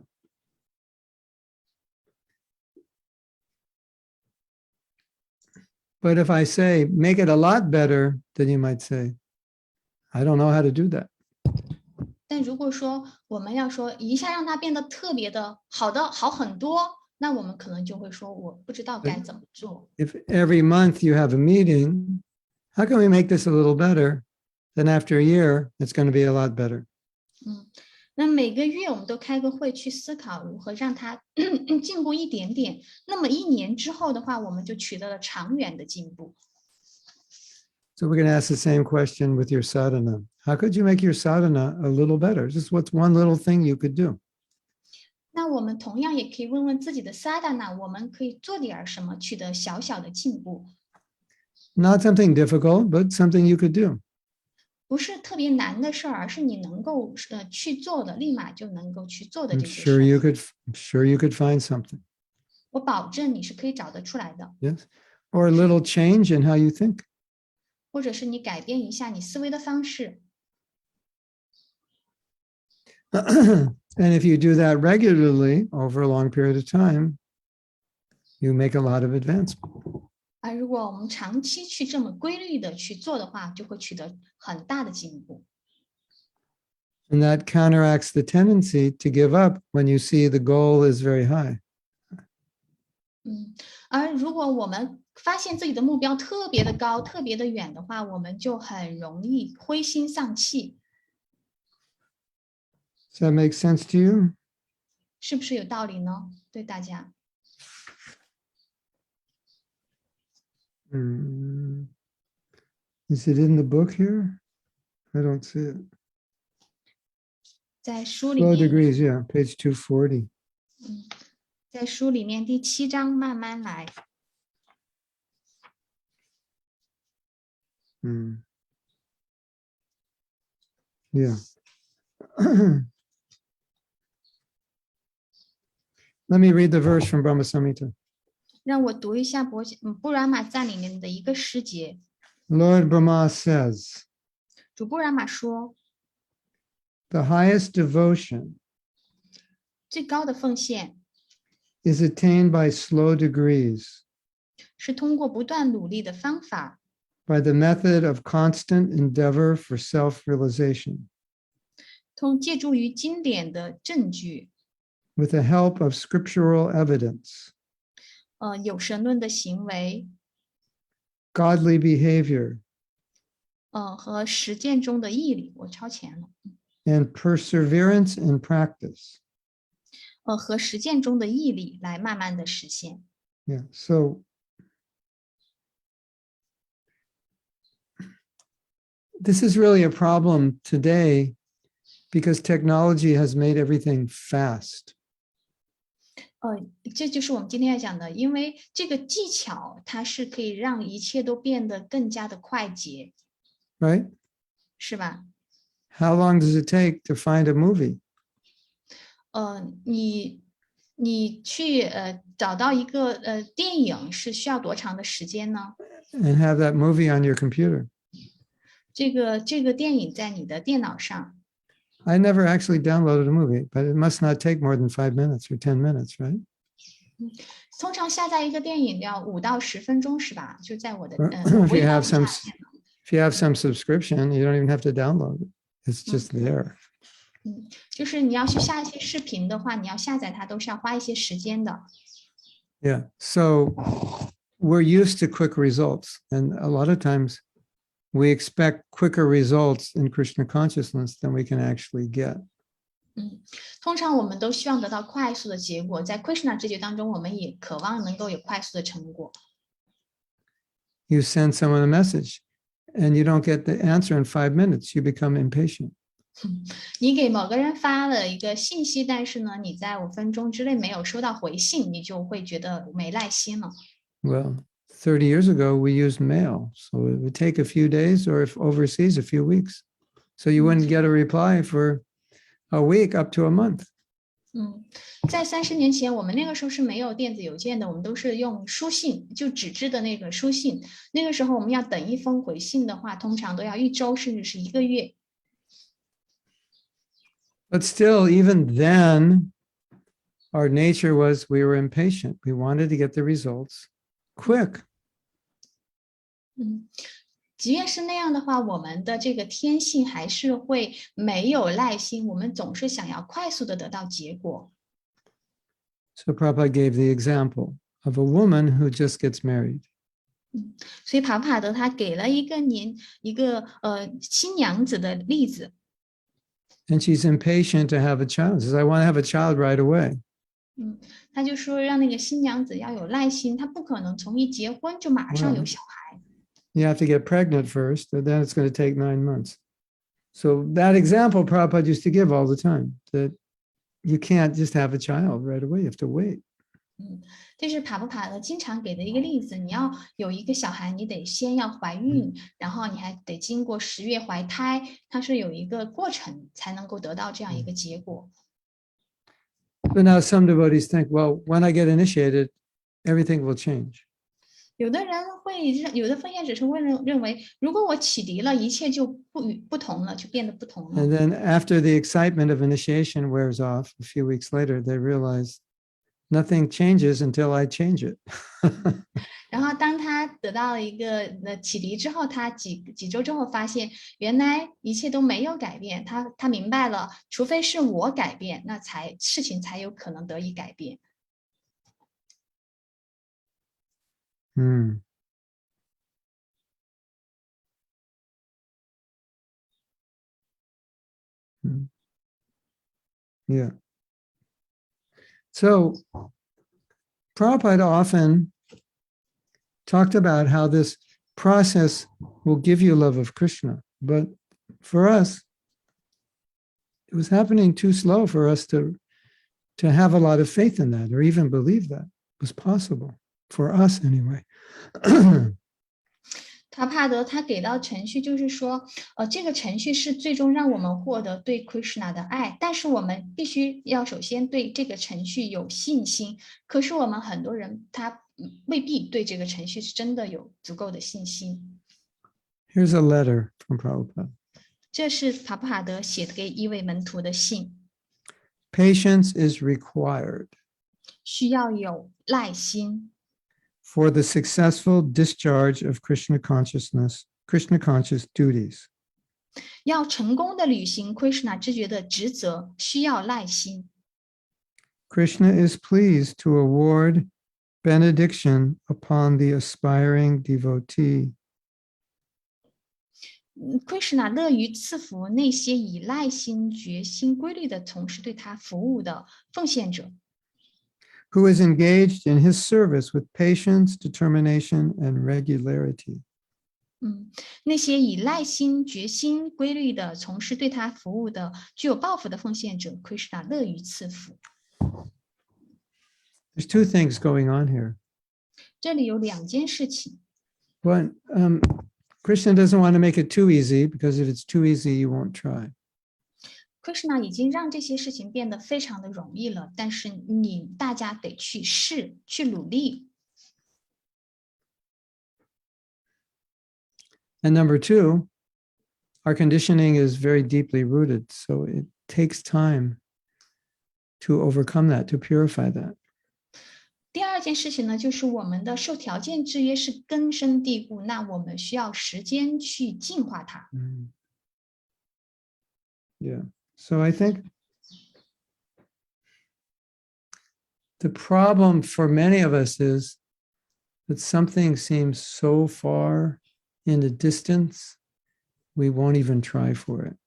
But if I say, make it a lot better, then you might say, I don't know how to do that. 但如果说我们要说一下让它变得特别的好很多，那我们可能就会说我不知道该怎么做。 If every month you have a meeting, how can we make this a little better? Then after a year, it's going to be a lot better. 那每个月我们都开个会去思考如何让它进步一点点，那么1年之后的话，我们就取得了长远的进步。 So we're going to ask the same question with your sadhana. How could you make your sadhana a little better? Just what's one little thing you could do? 那我们同样也可以问问自己的 sadhana， 我们可以做点什么取得小小的进步？ Not something difficult, but something you could do. 不是特别难的事儿，而是你能够去做的，立马就能够去做的 I'm 这些 sure 事 you 儿。 could find something. 我保证你是可以找得出来的， Yes. Or a little change in how you think. 或者是你改变一下你思维的方式。 And if you do that regularly over a long period of time, you make a lot of advancement. 而如果我们长期去这么规律的去做的话，就会取得很大的进步。 And that counteracts the tendency to give up when you see the goal is very high. 而如果我们发现自己的目标特别的高、特别的远的话，我们就很容易灰心丧气。 Does that make sense to you? 是不是有道理呢？对大家， Is it in the book here? I don't see it. 在书里 Slow 面， degrees, yeah, page 240. 在书里面第7章慢慢来。 Yeah. Let me read the verse from Brahma Samhita. 让我读一下布染玛赞里面的一个诗节。 Lord Brahma says, 主布染玛说， the highest devotion 最高的奉献 is attained by slow degrees, 是通过不断努力的方法， by the method of constant endeavor for self-realization, 借助于经典的证据， with the help of scriptural evidence, 有神论的行为， godly behavior, 和实践中的毅力，我超前了， and perseverance in practice. 和实践中的毅力来慢慢的实现。 Yeah, so this is really a problem today because technology has made everything fast. 这就是我们今天要讲的，因为这个技巧它是可以让一切都变得更加的快捷， Right? 是吧？ How long does it take to find a movie? 你去找到一个电影是需要多长的时间呢？ And have that movie on your computer? 这个电影在你的电脑上， I never actually downloaded a movie, but it must not take more than 5 minutes or 10 minutes, right? 通常下载一个电影要5到10分钟，是吧？就在我的 Or 我 if 微 you 观 have 下 some 的电脑。 if you have some subscription, you don't even have to download it. It's just there. 就是你要去下一些视频的话，你要下载它都是要花一些时间的。 Yeah. So we're used to quick results. And a lot of times we expect quicker results in Krishna consciousness than we can actually get. 通常我们都希望得到快速的结果，在 Krishna 知觉当中，我们也渴望能够有快速的成果。 You send someone a message and you don't get the answer in 5 minutes, you become impatient. 你给某个人发了一个信息，但是呢，你在5分钟之内没有收到回信，你就会觉得没耐心了。 Well, 30 years ago, we used mail. So it would take a few days or if overseas, a few weeks. So you wouldn't get a reply for a week up to a month. 在30年前，我们那个时候是没有电子邮件的，我们都是用书信，就纸质的那个书信。那个时候我们要等一封回信的话，通常都要1周甚至是1个月。 But still, even then, our nature was we were impatient. We wanted to get the results quick. 即便是那样的话，我们的这个天性还是会没有耐心，我们总是想要快速的得到结果。 So Prabhupada gave the example of a woman who just gets married. 所以帕帕德他给了一个新娘子的例子， And she's impatient to have a child. She says, I want to have a child right away. 他就说让那个新娘子要有耐心，她不可能从一结婚就马上有小孩。 You have to get pregnant first, and then it's going to take 9 months. So that example Prabhupada used to give all the time, that you can't just have a child right away. You have to wait. 这是帕德经常给的一个例子。你要有一个小孩，你得先要怀孕，然后你还得经过10月怀胎，它是有一个过程才能够得到这样一个结果。 But now some devotees think, well, when I get initiated, everything will change. 有的奉献者是会认为，如果我启迪了，一切就不同了，就变得不同了。 And then after the excitement of initiation wears off, a few weeks later, they realize nothing changes until I change it. 然后当他得到了一个启迪之后，他几周之后发现，原来一切都没有改变。他明白了，除非是我改变，那事情才有可能得以改变。 Yeah. So Prabhupada often talked about how this process will give you love of Krishna. But for us, it was happening too slow for us to have a lot of faith in that or even believe that was possible, for us anyway. 帕德他给到程序就是说，这个程序是最终让我们获得对 Krishna 的爱，但是我们必须要首先对这个程序有信心。可是我们很多人他未必对这个程序是真的有足够的信心。 Here's a letter from Prabhupada. 这是帕德写给一位门徒的信。 Patience is required. 需要有耐心。for the successful discharge of Krishna consciousness, Krishna conscious duties. 要成功的履行 Krishna 知觉的职责，需要耐心。Krishna is pleased to award benediction upon the aspiring devotee. Krishna 乐于赐福那些以耐心、决心、规律的从事对他服务的奉献者。Who is engaged in his service with patience, determination, and regularity. 那些以耐心、决心、规律的从事对他服务的、具有抱负的奉献者 ，Krishna 乐于赐福。There's two things going on here. 这里有2件事情。One, Krishna doesn't want to make it too easy, because if it's too easy, you won't try. Krishna 已经让这些事情变得非常的容易了，但是大家得去试，去努力。And number two, our conditioning is very deeply rooted, so it takes time to overcome that, to purify that. 第2件事情呢，就是我们的受条件制约是根深蒂固，那我们需要时间去净化它。Yeah. So I think the problem for many of us is that something seems so far in the distance, we won't even try for it.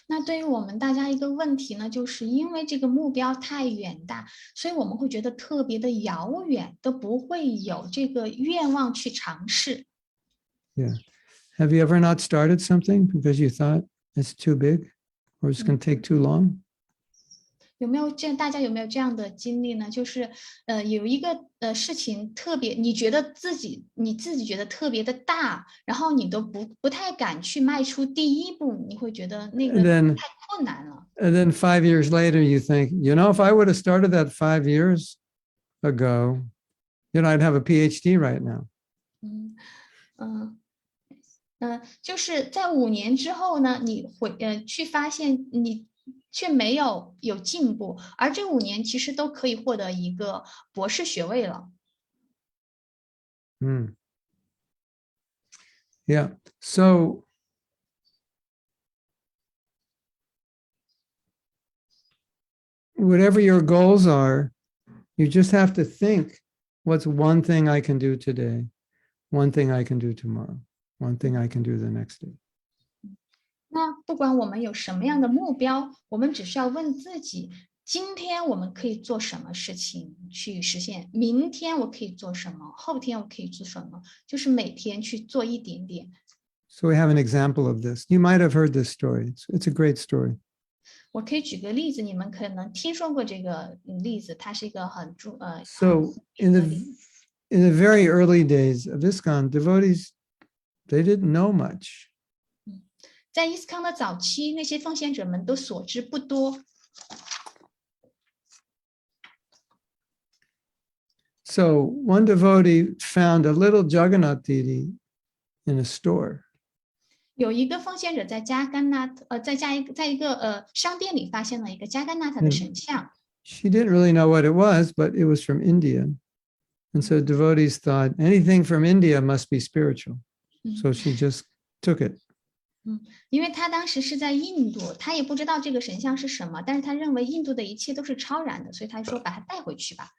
那对于我们大家一个问题呢，就是因为这个目标太远大，所以我们会觉得特别的遥远，都不会有这个愿望去尝试。Yeah. Have you ever not started something because you thought it's too big or it's going to take too long? 大家有没有这样的经历呢？就是有一个事情特别，你自己觉得特别的大，然后你都不太敢去迈出第一步，你会觉得那个太困难了。And then 5 years later, you think, if I would have started that 5 years ago, I'd have a PhD right now. 就是在5年之后呢，你去发现你却没有进步，而这5年其实都可以获得一个博士学位了。Yeah. So whatever your goals are, you just have to think, what's one thing I can do today? One thing I can do tomorrow? One thing I can do the next day? 那不管我们有什么样的目标，我们只需要问自己，今天我们可以做什么事情去实现？明天我可以做什么？后天我可以做什么？就是每天去做一点点。So we have an example of this. You might have heard this story. It's a great story. 我可以举个例子，你们可能听说过这个例子，它是一个So in the very early days of ISKCON, devotees, they didn't know much. 在伊斯康的早期，那些奉献者们都所知不多。So one devotee found a little Jagannath deity in a store. 有一个奉献者在在一个商店里发现了一个加甘纳塔的神像。She didn't really know what it was, but it was from India. And so devotees thought anything from India must be spiritual. So she just took it. 因为他当时是在印度，他也不知道这个神像是什么，但是他认为印度的一切都是超然的，所以他说把它带回去吧。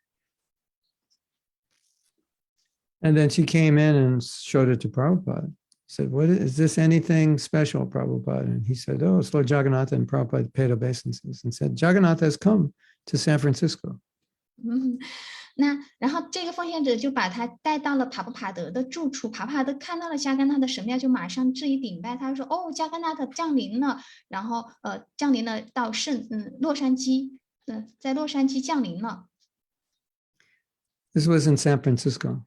And then she came in and showed it to Prabhupada. Said, "What is this? Anything special, Prabhupada?" And he said, "Oh, it's Lord Jagannatha." And Prabhupada paid obeisances and said, "Jagannatha has come to San Francisco." 然后这个奉献者就把他带到了帕布帕德的住处，帕布帕德看到了加甘纳的神庙，就马上致以顶拜。他说：“哦，加甘纳特降临了，然后降临了到洛杉矶，在洛杉矶降临了。” This was in San Francisco.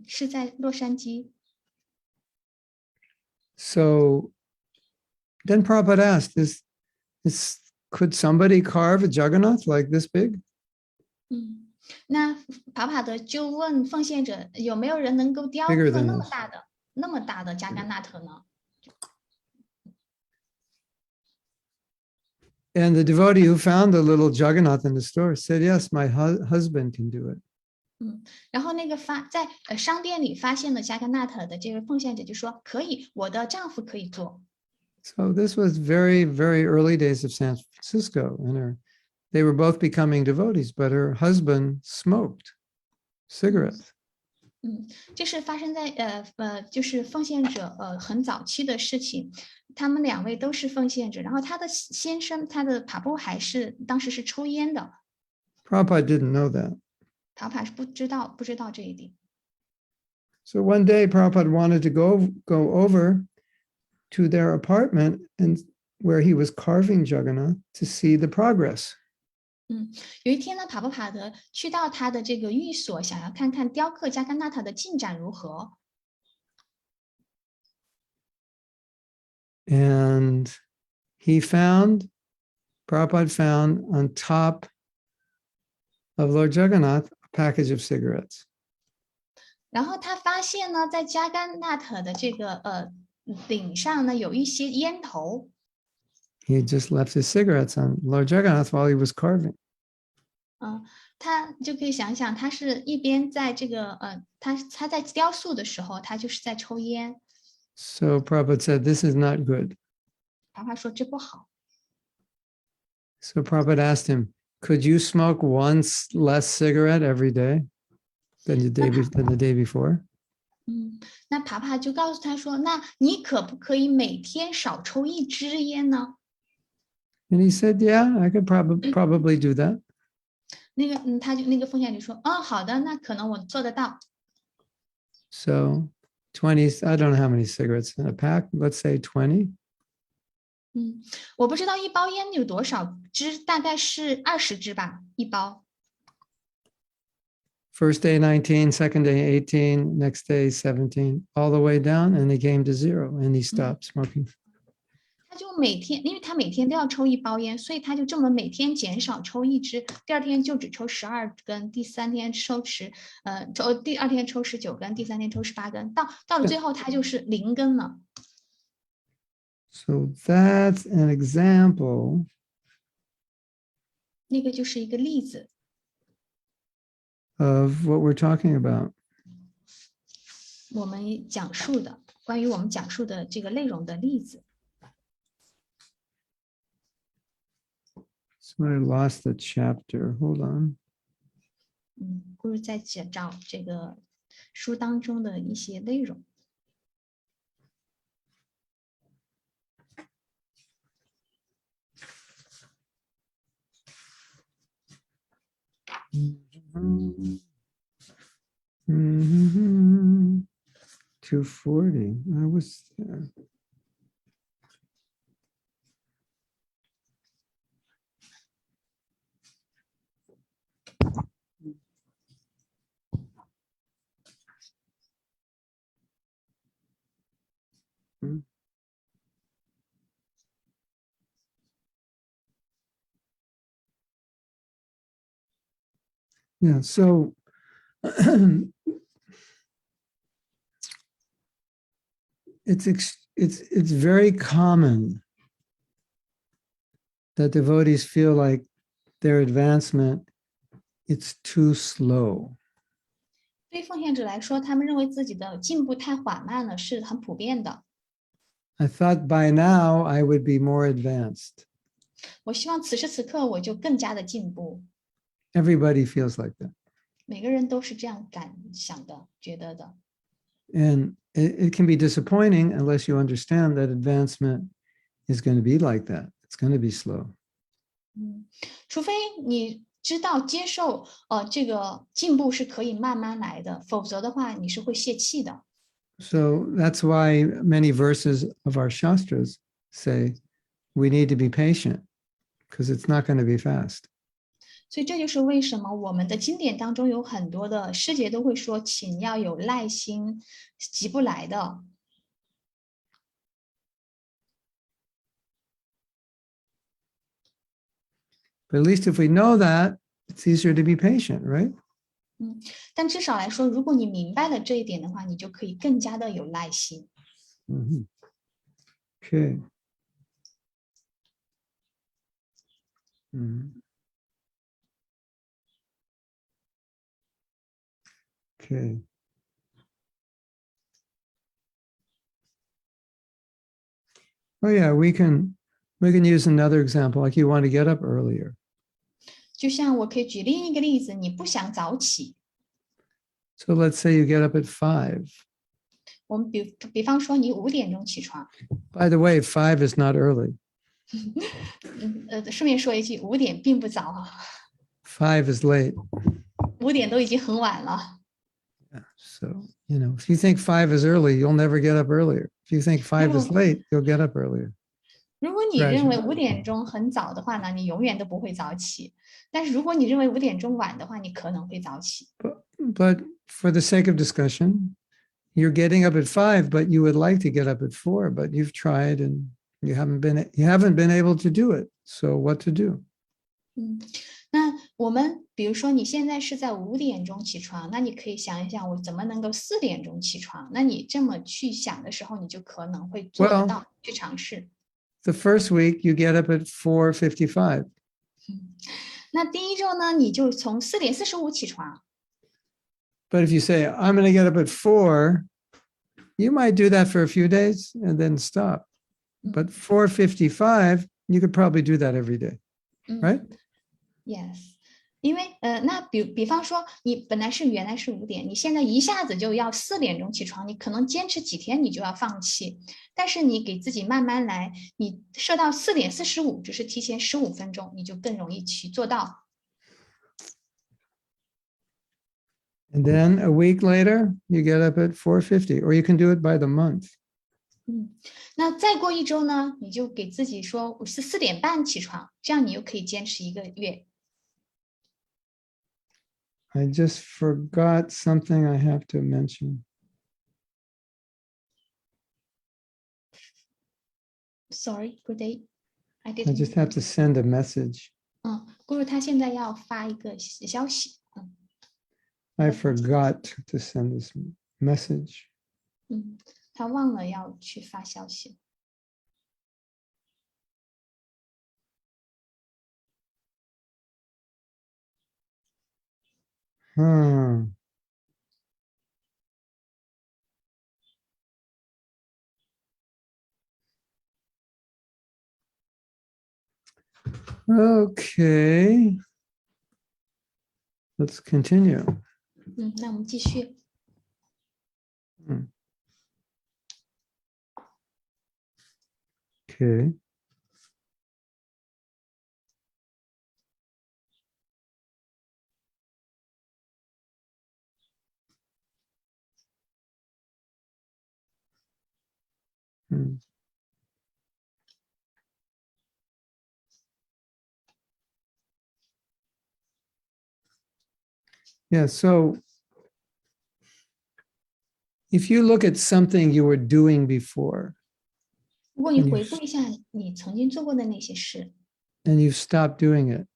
是在洛杉矶。So then Prabhupada asked, could somebody carve a Jagannath like this big? 那帕帕德就问奉献者，有没有人能够雕刻那么大的加甘纳特呢？ And the devotee who found the little Jagannath in the store said, "Yes, my husband can do it." 然后那个在商店里发现了加甘纳特的这位奉献者就说可以，我的丈夫可以做。So this was very, very early days of San Francisco, and they were both becoming devotees, but her husband smoked cigarettes. 这是发生在就是奉献者很早期的事情，他们两位都是奉献者，然后他的先生他的帕布还是当时是抽烟的， Prabhupada didn't know that. 帕布是不知道这一点。 So one day Prabhupada wanted to go over to their apartment and where he was carving Jagannath to see the progress. 有一天呢，帕布帕德去到他的这个寓所，想要看看雕刻加甘纳塔的进展如何。 And Prabhupada found on top of Lord Jagannath a package of cigarettes. 然后他发现呢，在加甘纳塔的这个顶上呢，有一些烟头。 He just left his cigarettes on Lord Jagannath while he was carving. 他就可以想想，他是一边在这个他在雕塑的时候，他就是在抽烟。 So Prabhupada said, "This is not good." 帕帕说这不好。 So Prabhupada asked him, "Could you smoke one less cigarette every day than the day before?" 那帕帕就告诉他说，那你可不可以每天少抽一支烟呢？ And he said, "Yeah, I could probably do that." 那个奉献者说，好的，那可能我做得到。 So 20, I don't know how many cigarettes in a pack, let's say 20. 我不知道一包烟有多少支，大概是20支吧，一包。 First day 19, second day 18, next day 17, all the way down, and he came to 0, and he stopped smoking. 他就每天，因为他每天都要抽一包烟，所以他就这么每天减少抽一支，第二天就只抽12根，第三天第二天抽19根，第三天抽18根，到了最后他就是0根了。 So that's an example 那个就是一个例子， of what we're talking about. 我们讲述的关于我们讲述的这个内容的例子。 So I lost the chapter. Hold on. 不如再找这个书当中的一些内容。 240. I was there. Yeah, so it's very common that devotees feel like their advancement it's too slow. 对奉献者来说，他们认为自己的进步太缓慢了，是很普遍的。 I thought by now I would be more advanced. 我希望此时此刻我就更加的进步。 Everybody feels like that. 每个人都是这样想的，觉得的。 And it can be disappointing unless you understand that advancement is going to be like that. It's going to be slow. 除非你知道接受这个进步是可以慢慢来的，否则的话你是会泄气的。 So that's why many verses of our Shastras say we need to be patient because it's not going to be fast. 所以这就是为什么我们的经典当中有很多的师节都会说，请要有耐心，急不来的。 But at least if we know that, it's easier to be patient, right? 但至少来说，如果你明白了这一点的话，你就可以更加的有耐心。 Mm-hmm. Okay. Mm-hmm. Okay. Oh yeah, we can use another example, like you want to get up earlier. 就像我可以举另一个例子，你不想早起， So let's say you get up at 5. 我们比方说你5点钟起床， By the way, 5 is not early. 顺便说一句，5点并不早啊5 is late. ，5点都已经很晚了。 Yeah, so, if you think 5 is early, you'll never get up earlier. If you think 5 is late, you'll get up earlier. 如果你认为5点钟很早的话呢，你永远都不会早起。但是如果你认为5点钟晚的话，你可能会早起。 But for the sake of discussion, you're getting up at 5, but you would like to get up at 4, but you've tried and you haven't been able to do it. So what to do? 那我们比如说你现在是在5点钟起床，那你可以想一想，我怎么能够4点钟起床？那你这么去想的时候，你就可能会做得到，去尝试。 The first week you get up at 4:55. 那第一周呢，你就从4点45起床。 But if you say, I'm going to get up at 4, you might do that for a few days and then stop. But 4:55, you could probably do that every day, right? Yes. 因为那比方说你原来是5点，你现在一下子就要4点钟起床，你可能坚持几天你就要放弃。但是你给自己慢慢来，你设到4点45，只是提前15分钟，你就更容易去做到。 And then a week later, you get up at 4:50, or you can do it by the month. 那再过一周呢，你就给自己说我是4点半起床，这样你又可以坚持1个月。 I just forgot something I have to mention. Sorry, good day. I I didn't. just have to send a message. Guru 他现在要发一个消息。 I forgot to send this message. 他忘了要去发消息。 Okay. Let's continue. 那我们继续。 Okay. Yeah, so if you look at something you were doing before 如果你回顾一下你曾经做过的那些事， and you've stopped doing it,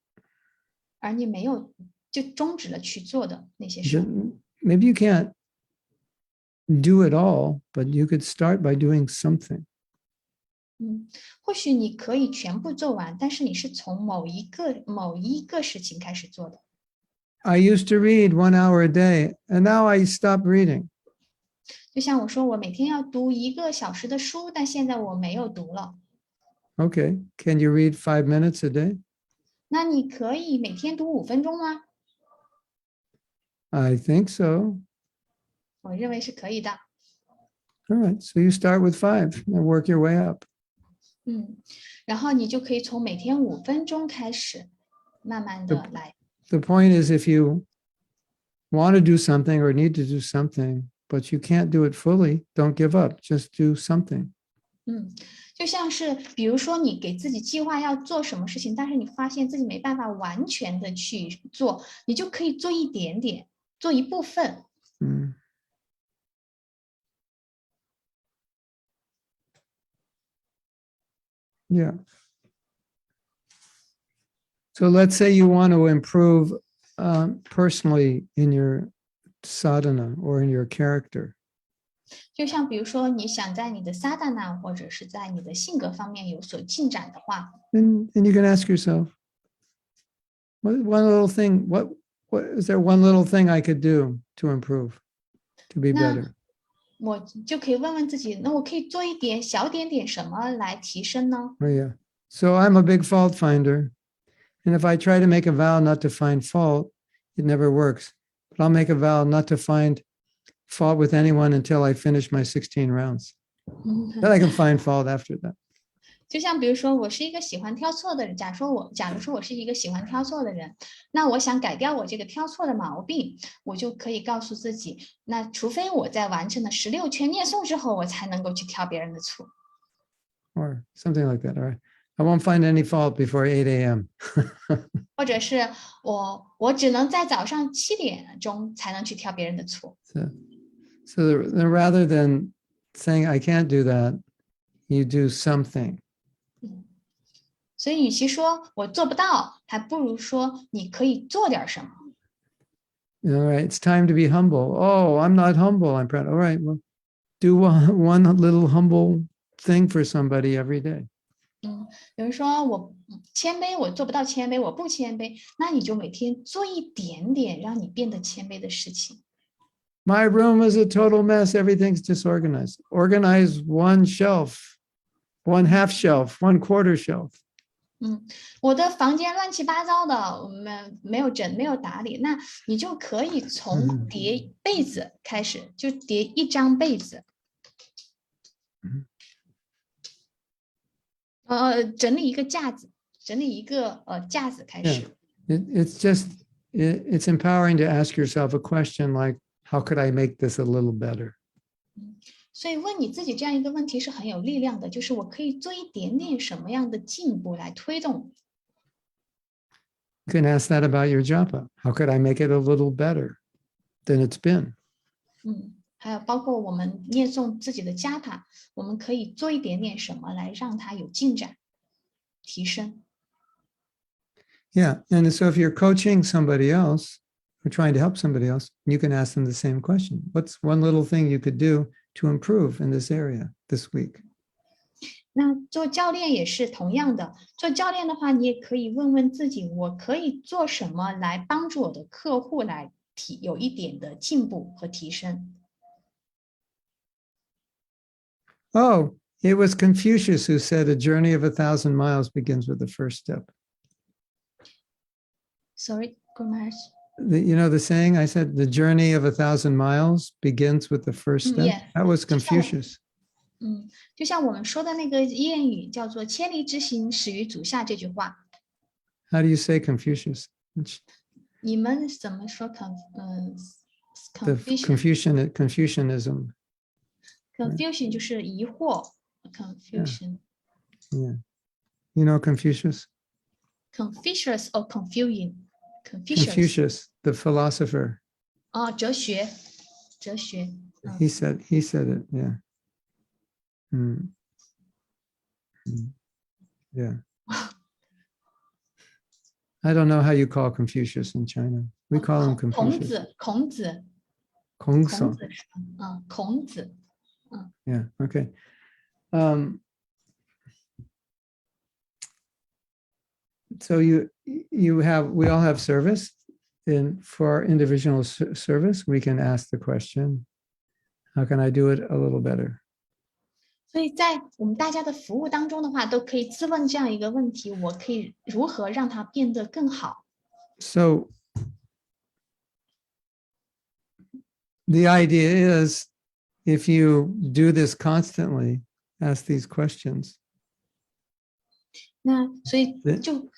而你没有就终止了去做的那些事， maybe you can't do it all, but you could start by doing something. 或许你可以全部做完，但是你是从某一个事情开始做的。 I used to read 1 hour a day, and now I stopped reading. 就像我说，我每天要读1个小时的书，但现在我没有读了。 Okay, can you read 5 minutes a day? 那你可以每天读5分钟吗？ I think so. 我认为是可以的。 All right, so you start with 5 and work your way up. 然后你就可以从每天5分钟开始，慢慢的来。 The point is, if you want to do something or need to do something, but you can't do it fully, don't give up. Just do something. 就像是比如说你给自己计划要做什么事情，但是你发现自己没办法完全的去做，你就可以做一点点，做一部分。Yeah. So let's say you want to improve personally in your sadhana or in your character. 就像比如说你想在你的 sadhana 或者是在你的性格方面有所进展的话， And you can ask yourself, what is there one little thing I could do to improve? to be 那 better? 我就可以问问自己，那我可以做一点小点点什么来提升呢？ Oh, yeah. So I'm a big fault finder. And if I try to make a vow not to find fault, it never works. But I'll make a vow not to find fault with anyone until I finish my 16 rounds. Then I can find fault after that. 就像比如说，我是一个喜欢挑错的人。假如说我是一个喜欢挑错的人，那我想改掉我这个挑错的毛病，我就可以告诉自己，那除非我在完成了16圈念诵之后，我才能够去挑别人的错。 Or something like that. All right. I won't find any fault before 8 a.m. 或者是我只能在早上7点钟才能去挑别人的错。 So then rather than saying, I can't do that, you do something. 所以，与其说我做不到，还不如说你可以做点什么。 All right, it's time to be humble. Oh, I'm not humble. I'm proud. All right, well, do one little humble thing for somebody every day. 有人说我谦卑，我做不到谦卑，我不谦卑，那你就每天做一点点让你变得谦卑的事情。 My room is a total mess. Everything's disorganized. Organize one shelf, one half shelf, one quarter shelf. 我的房间乱七八糟的，我们没有打理，那你就可以从叠被子开始，就叠一张被子。整理一个架子，整理一个架子开始。It's empowering to ask yourself a question like, how could I make this a little better? 所以问你自己这样一个问题是很有力量的，就是我可以做一点点什么样的进步来推动。 You can ask that about your japa. How could I make it a little better than it's been? 还有包括我们念诵自己的加帕，我们可以做一点点什么来让它有进展、提升。 Yeah, and so if you're coaching somebody else or trying to help somebody else, you can ask them the same question. What's one little thing you could do to improve in this area this week? 那做教练也是同样的，做教练的话，你也可以问问自己，我可以做什么来帮助我的客户来有一点的进步和提升。 Oh, it was Confucius who said a journey of 1,000 miles begins with the first step. Sorry, Gurmaharaj. You know the saying I said, the journey of 1,000 miles begins with the first step? Yeah. That was Confucius. 就像我们说的那个谚语叫做千里之行始于足下这句话。 How do you say Confucius? 你们怎么说The Confucianism. Confusion 就是疑惑 ，confusion。 Yeah. You know Confucius? Confucius or confusing? Confucius, the philosopher. 哦，哲学。He said it, yeah. Yeah. I don't know how you call Confucius in China. We call him Confucius. 孔子。 Yeah, okay. So we all have service. For our individual service, we can ask the question, how can I do it a little better? 所以在我们大家的服务当中的话，都可以自问这样一个问题：我可以如何让它变得更好？ So the idea is, if you do this constantly, ask these questions. 那所以就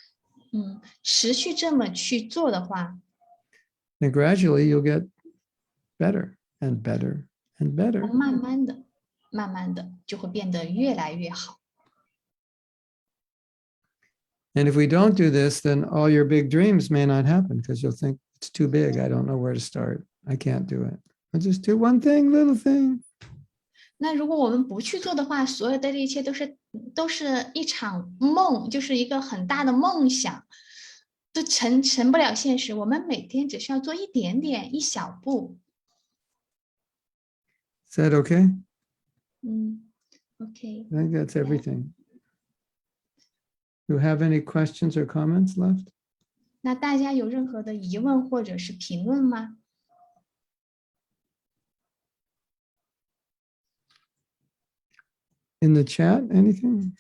持续这么去做的话， And gradually you'll get better and better and better. 慢慢的就会变得越来越好。 And if we don't do this, then all your big dreams may not happen because you'll think it's too big. I don't know where to start. I can't do it. I'll just do one thing, little thing. 那如果我们不去做的话，所有的这一切都是一场梦，就是一个很大的梦想，都成不了现实。我们每天只需要做一点点，一小步。 Is that okay? OK。 I think that's everything. Do you have any questions or comments left? 那大家有任何的疑问或者是评论吗？ In the chat, anything?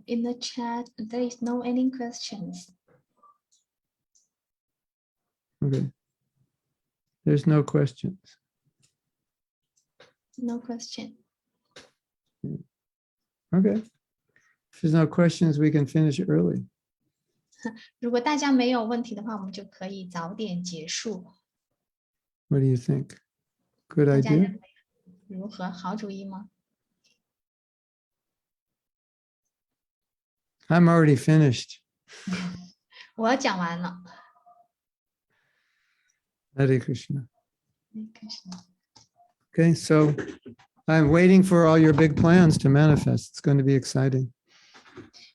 In the chat, there is no any questions. Okay. There's no questions. No question. Okay. If there's no questions, we can finish early. 如果大家没有问题的话，我们就可以早点结束。 What do you think? Good 大家 idea? 认为如何？好主意吗？ I'm already finished. 我讲完了。 Hare Krishna. Okay, so I'm waiting for all your big plans to manifest. It's going to be exciting.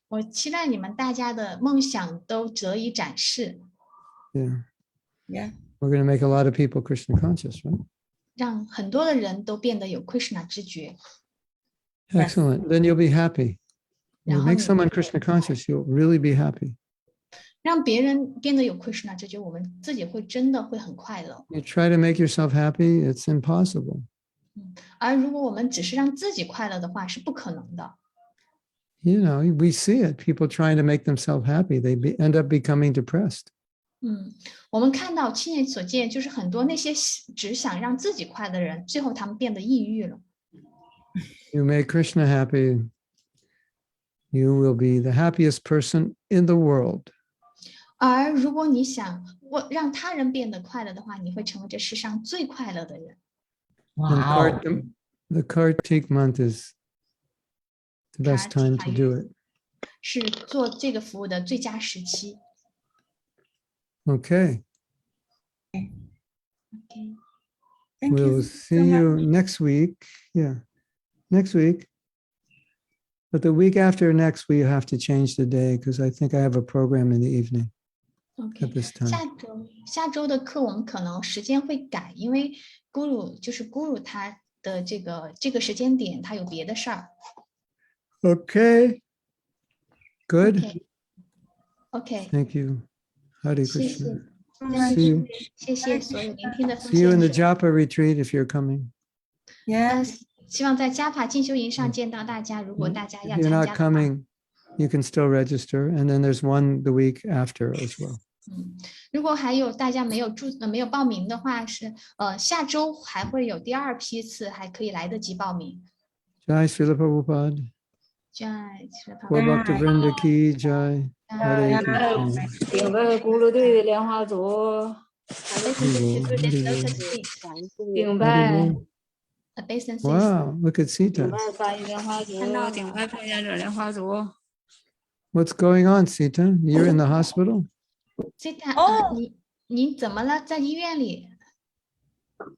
我期待你们大家的梦想都得以展示， Yeah. Yeah. We're going to make a lot of people Krishna conscious, right? 让很多的人都变得有 Krishna 知觉。 Excellent. Then you'll be happy. You 然后 make 你 someone Krishna conscious, you'll really be happy. 让别人变得有 Krishna 知觉，我们自己会真的会很快乐。 You try to make yourself happy, it's impossible. 而如果我们只是让自己快乐的话，是不可能的。 You know, we see it. People trying to make themselves happy, end up becoming depressed. 我们看到亲眼所见，就是很多那些只想让自己快乐的人，最后他们变得抑郁了。 You make Krishna happy, you will be the happiest person in the world. 而如果你想让他人变得快乐的话，你会成为这世上最快乐的人。 And Wow. the Kartik month is the best time to do it. 是做这个服务的最佳时期。 Okay, Thank we'll you. see you next week. Yeah, next week. But the week after next, we have to change the day because I think I have a program in the evening OK， at this time. 下周的课我们可能时间会改，因为Guru 他的这个时间点他有别的事儿。 Okay, good. OK， Thank you. Hare 谢谢 Krishna. ，See you，谢谢所有聆听的奉 See you in 献 the 者。 Japa retreat if you're coming. Yeah. 希望在加法进修营上见到大家。如果大家 If 要 you're 参 not 加的话， coming, you can still register. And then there's one the week after as well. 如果还有大家没有报名的话，是下周还会有第二批次，还可以来得及报名。 Jai Srila Prabhupada. 在 Gaur Bhakta Vrinda ki jai. Hare Krishna. 顶拜咕噜队的莲花组，顶拜 Wow, look at 顶 Sita. 拜翻译莲花组，顶拜奉献者莲花组。 What's going on, Sita? You're in the hospital? 这他哦你怎么了？在医院里？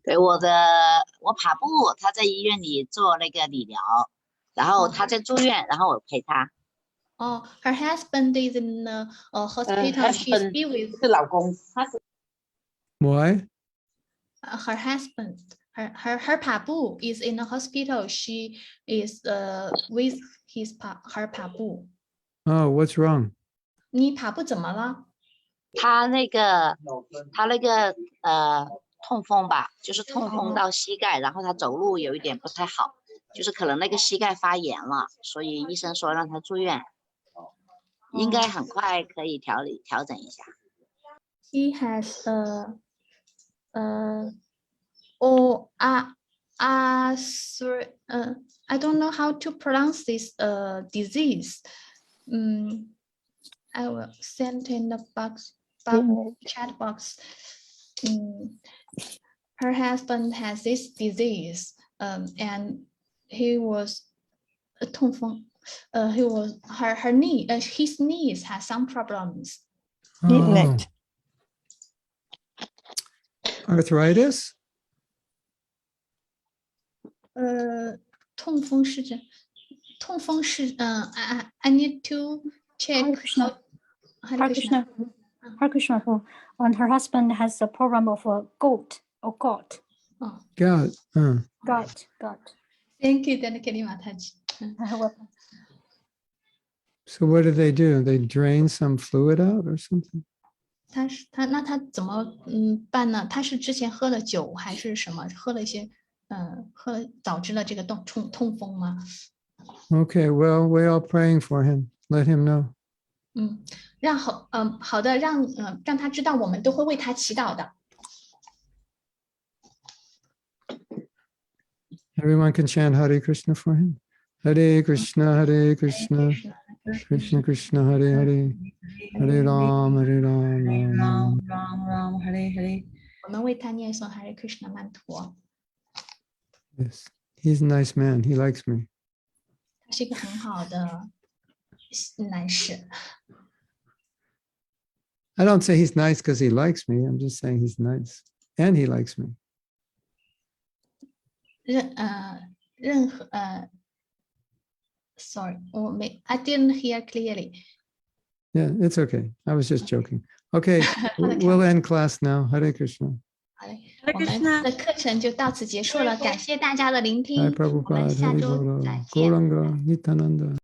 对，我跑步，他在医院里做那个理疗，然后他在住院，然后我陪他。哦，her husband is in the hospital. She's be with 是老公，他是 Why? her husband. Her Prabhu is in the hospital. She is with her Prabhu. Oh, what's wrong? 你Prabhu怎么了？他那个痛风吧，就是痛风到膝盖，然后他走路有一点不太好，就是可能那个膝盖发炎了，所以医生说让他住院，应该很快可以调整一下。He has I don't know how to pronounce this disease. I will send in the chat box. Her husband has this disease, and he was 痛风. He was his knees has some problems. Oh. Arthritis? 痛风是I need to check. Hare Krishna. Hare Hare Krishna. Krishna. Hare Krishna. And her husband has a problem of a gout. Oh, Gout. Gout. thank you, Danakali Mataji. So what do? They drain some fluid out or something? 那他怎么办呢？他是之前喝了酒还是什么？喝了一些导致了这个痛风吗？ Okay, well, we're all praying for him. Let him know. 好的，让他知道我们都会为他祈祷的。 Everyone can chant Hare Krishna for him. Hare Krishna, Hare Krishna, Krishna Krishna, Hare Hare, Hare Ram, Hare Ram, Ram Ram. Ram Ram Hare Hare. 我们为他念诵 Hare Krishna 曼陀。 Yes, he's a nice man. He likes me. 他是一个很好的男士。 I don't say he's nice because he likes me. I'm just saying he's nice. And he likes me. ，sorry， I didn't hear clearly。 Yeah, it's okay. I was just joking. Okay, we'll end class now. Hare Krishna. 好嘞，我们的课程就到此结束了，感谢大家的聆听， Hi 我们 Prabhupada, 下 Hari 周 Bolo, 再见。 Gauranga, Nityananda.